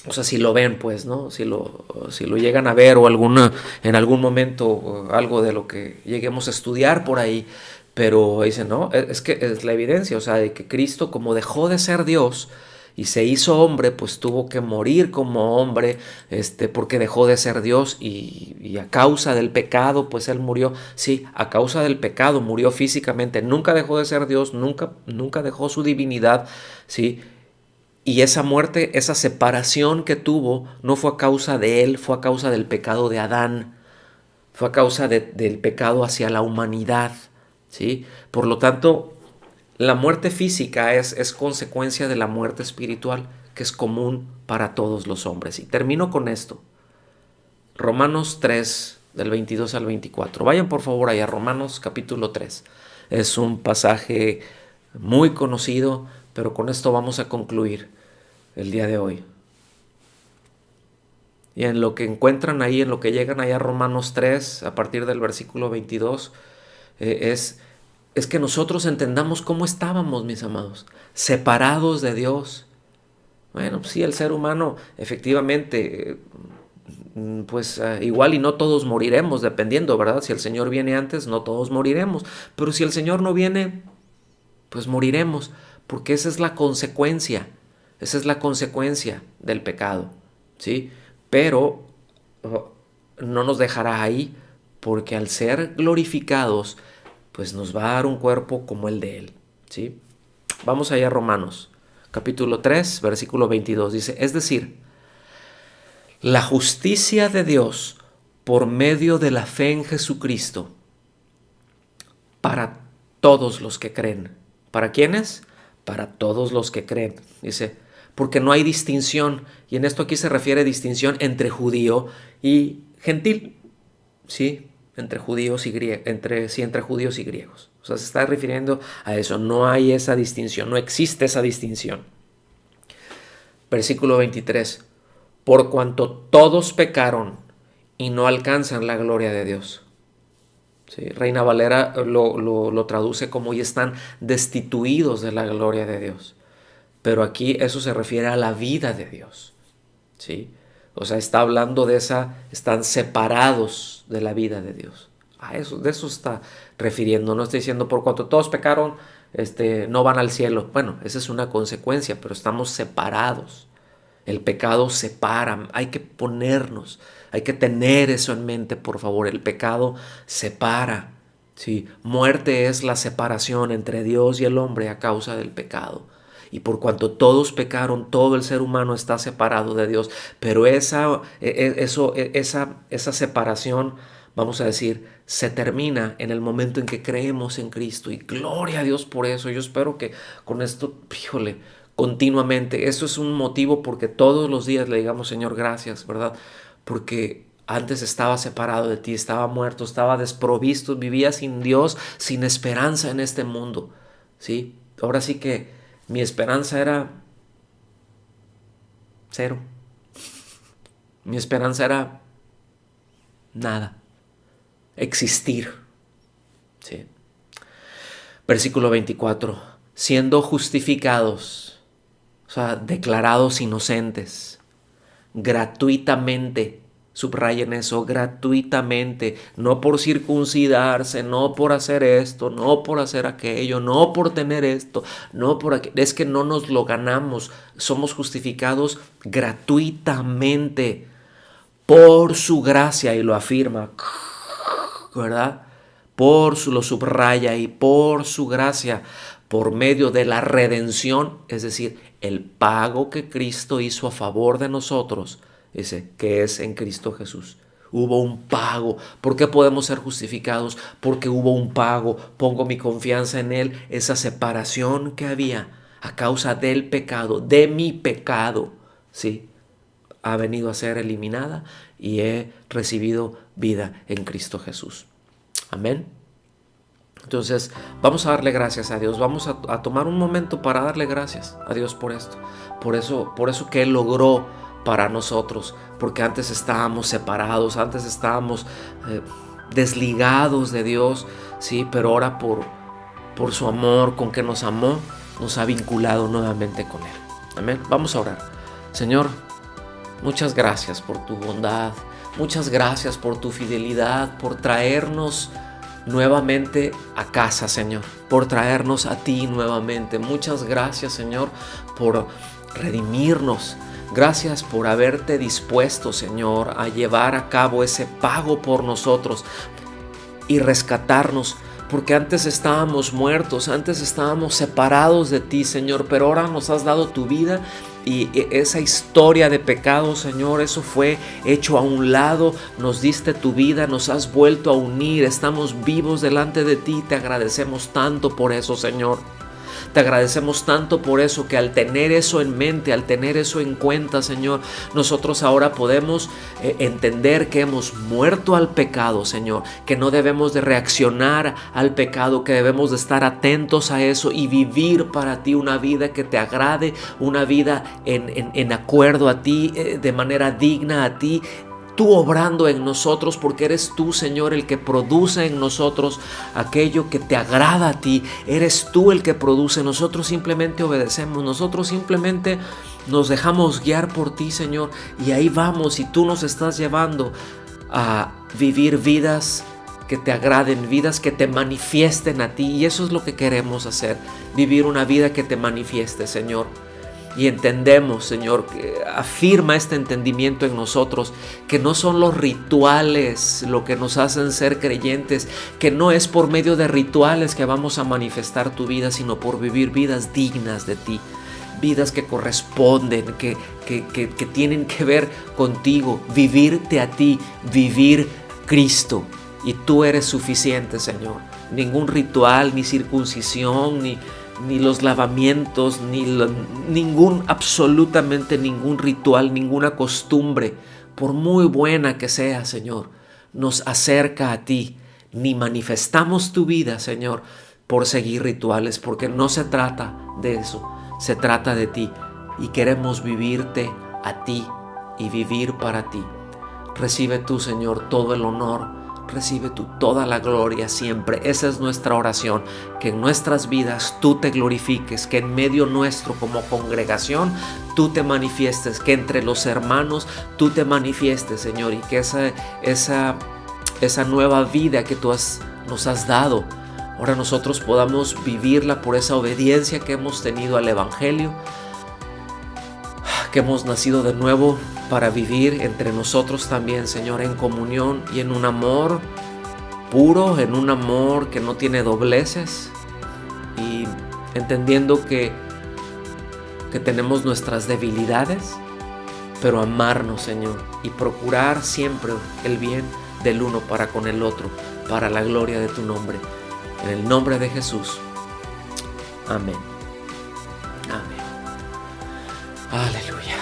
O sea, si lo ven, pues, ¿no? Si lo llegan a ver o en algún momento algo de lo que lleguemos a estudiar por ahí, pero dicen, no, es que es la evidencia, o sea, de que Cristo, como dejó de ser Dios y se hizo hombre, pues tuvo que morir como hombre, porque dejó de ser Dios y a causa del pecado, pues Él murió. Sí, a causa del pecado murió físicamente, nunca dejó de ser Dios, nunca dejó su divinidad, ¿sí? Y esa muerte, esa separación que tuvo, no fue a causa de él, fue a causa del pecado de Adán, fue a causa del pecado hacia la humanidad, ¿sí? Por lo tanto, la muerte física es consecuencia de la muerte espiritual, que es común para todos los hombres. Y termino con esto. Romanos 3, del 22 al 24. Vayan por favor allá, Romanos capítulo 3. Es un pasaje muy conocido, pero con esto vamos a concluir el día de hoy. Y en lo que encuentran ahí, en lo que llegan allá a Romanos 3, a partir del versículo 22, es que nosotros entendamos cómo estábamos, mis amados, separados de Dios. Bueno, pues sí, el ser humano, efectivamente, pues igual y no todos moriremos, dependiendo, ¿verdad? Si el Señor viene antes, no todos moriremos. Pero si el Señor no viene, pues moriremos, porque esa es la consecuencia del pecado, ¿sí? Pero no nos dejará ahí, porque al ser glorificados, pues nos va a dar un cuerpo como el de Él, ¿sí? Vamos allá a Romanos, capítulo 3, versículo 22, dice, es decir, la justicia de Dios por medio de la fe en Jesucristo para todos los que creen. ¿Para quiénes? Para todos los que creen. Dice, porque no hay distinción, y en esto aquí se refiere distinción entre judío y gentil, ¿sí? Entre judíos y griegos, entre judíos y griegos. O sea, se está refiriendo a eso. No hay esa distinción, no existe esa distinción. Versículo 23. Por cuanto todos pecaron y no alcanzan la gloria de Dios. ¿Sí? Reina Valera lo traduce como y están destituidos de la gloria de Dios. Pero aquí eso se refiere a la vida de Dios, ¿sí? O sea, está hablando de están separados de la vida de Dios. De eso está refiriendo. No está diciendo por cuanto todos pecaron, no van al cielo. Bueno, esa es una consecuencia, pero estamos separados. El pecado separa, hay que tener eso en mente, por favor. El pecado separa, ¿sí? Muerte es la separación entre Dios y el hombre a causa del pecado. Y por cuanto todos pecaron, todo el ser humano está separado de Dios. Pero esa separación, vamos a decir, se termina en el momento en que creemos en Cristo. Y gloria a Dios por eso. Yo espero que con esto, híjole, continuamente. Eso es un motivo porque todos los días le digamos, Señor, gracias, ¿verdad? Porque antes estaba separado de ti, estaba muerto, estaba desprovisto, vivía sin Dios, sin esperanza en este mundo, ¿sí? Ahora sí que mi esperanza era cero. Mi esperanza era nada. Existir, ¿sí? Versículo 24. Siendo justificados, o sea, declarados inocentes, gratuitamente, subrayen eso, gratuitamente, no por circuncidarse, no por hacer esto, no por hacer aquello, no por tener esto, no por aquello, es que no nos lo ganamos, somos justificados gratuitamente por su gracia, y lo afirma, ¿verdad? Lo subraya y por su gracia, por medio de la redención, es decir, el pago que Cristo hizo a favor de nosotros, ese que es en Cristo Jesús. Hubo un pago. ¿Por qué podemos ser justificados? Porque hubo un pago. Pongo mi confianza en Él. Esa separación que había a causa del pecado, de mi pecado, ¿sí? Ha venido a ser eliminada y he recibido vida en Cristo Jesús. Amén. Entonces vamos a darle gracias a Dios, vamos a tomar un momento para darle gracias a Dios por esto, por eso que Él logró para nosotros, porque antes estábamos separados, antes estábamos desligados de Dios, sí, pero ahora por su amor, con que nos amó, nos ha vinculado nuevamente con Él. Amén. Vamos a orar. Señor, muchas gracias por tu bondad, muchas gracias por tu fidelidad, por traernos nuevamente a casa, Señor, por traernos a ti nuevamente. Muchas gracias, Señor, por redimirnos. Gracias por haberte dispuesto, Señor, a llevar a cabo ese pago por nosotros y rescatarnos, porque antes estábamos muertos, antes estábamos separados de ti, Señor, pero ahora nos has dado tu vida y esa historia de pecado, Señor, eso fue hecho a un lado. Nos diste tu vida, nos has vuelto a unir, estamos vivos delante de ti. Te agradecemos tanto por eso, Señor. Te agradecemos tanto por eso, que al tener eso en mente, al tener eso en cuenta, Señor, nosotros ahora podemos entender que hemos muerto al pecado, Señor, que no debemos de reaccionar al pecado, que debemos de estar atentos a eso y vivir para ti una vida que te agrade, una vida en acuerdo a ti, de manera digna a ti. Tú obrando en nosotros, porque eres tú, Señor, el que produce en nosotros aquello que te agrada a ti. Eres tú el que produce. Nosotros simplemente obedecemos. Nosotros simplemente nos dejamos guiar por ti, Señor. Y ahí vamos, y tú nos estás llevando a vivir vidas que te agraden, vidas que te manifiesten a ti. Y eso es lo que queremos hacer. Vivir una vida que te manifieste, Señor. Y entendemos, Señor, que afirma este entendimiento en nosotros, que no son los rituales lo que nos hacen ser creyentes, que no es por medio de rituales que vamos a manifestar tu vida, sino por vivir vidas dignas de ti, vidas que corresponden, que tienen que ver contigo, vivirte a ti, vivir Cristo. Y tú eres suficiente, Señor. Ningún ritual, ni circuncisión, ni los lavamientos, absolutamente ningún ritual, ninguna costumbre, por muy buena que sea, Señor, nos acerca a ti. Ni manifestamos tu vida, Señor, por seguir rituales, porque no se trata de eso, se trata de ti, y queremos vivirte a ti y vivir para ti. Recibe tú, Señor, todo el honor. Recibe tú toda la gloria siempre. Esa es nuestra oración, que en nuestras vidas tú te glorifiques, que en medio nuestro como congregación tú te manifiestes, que entre los hermanos tú te manifiestes, Señor, y que esa nueva vida que tú nos has dado, ahora nosotros podamos vivirla por esa obediencia que hemos tenido al Evangelio, que hemos nacido de nuevo para vivir entre nosotros también, Señor, en comunión y en un amor puro, en un amor que no tiene dobleces, y entendiendo que tenemos nuestras debilidades, pero amarnos, Señor, y procurar siempre el bien del uno para con el otro, para la gloria de tu nombre. En el nombre de Jesús. Amén. Amén. Aleluya.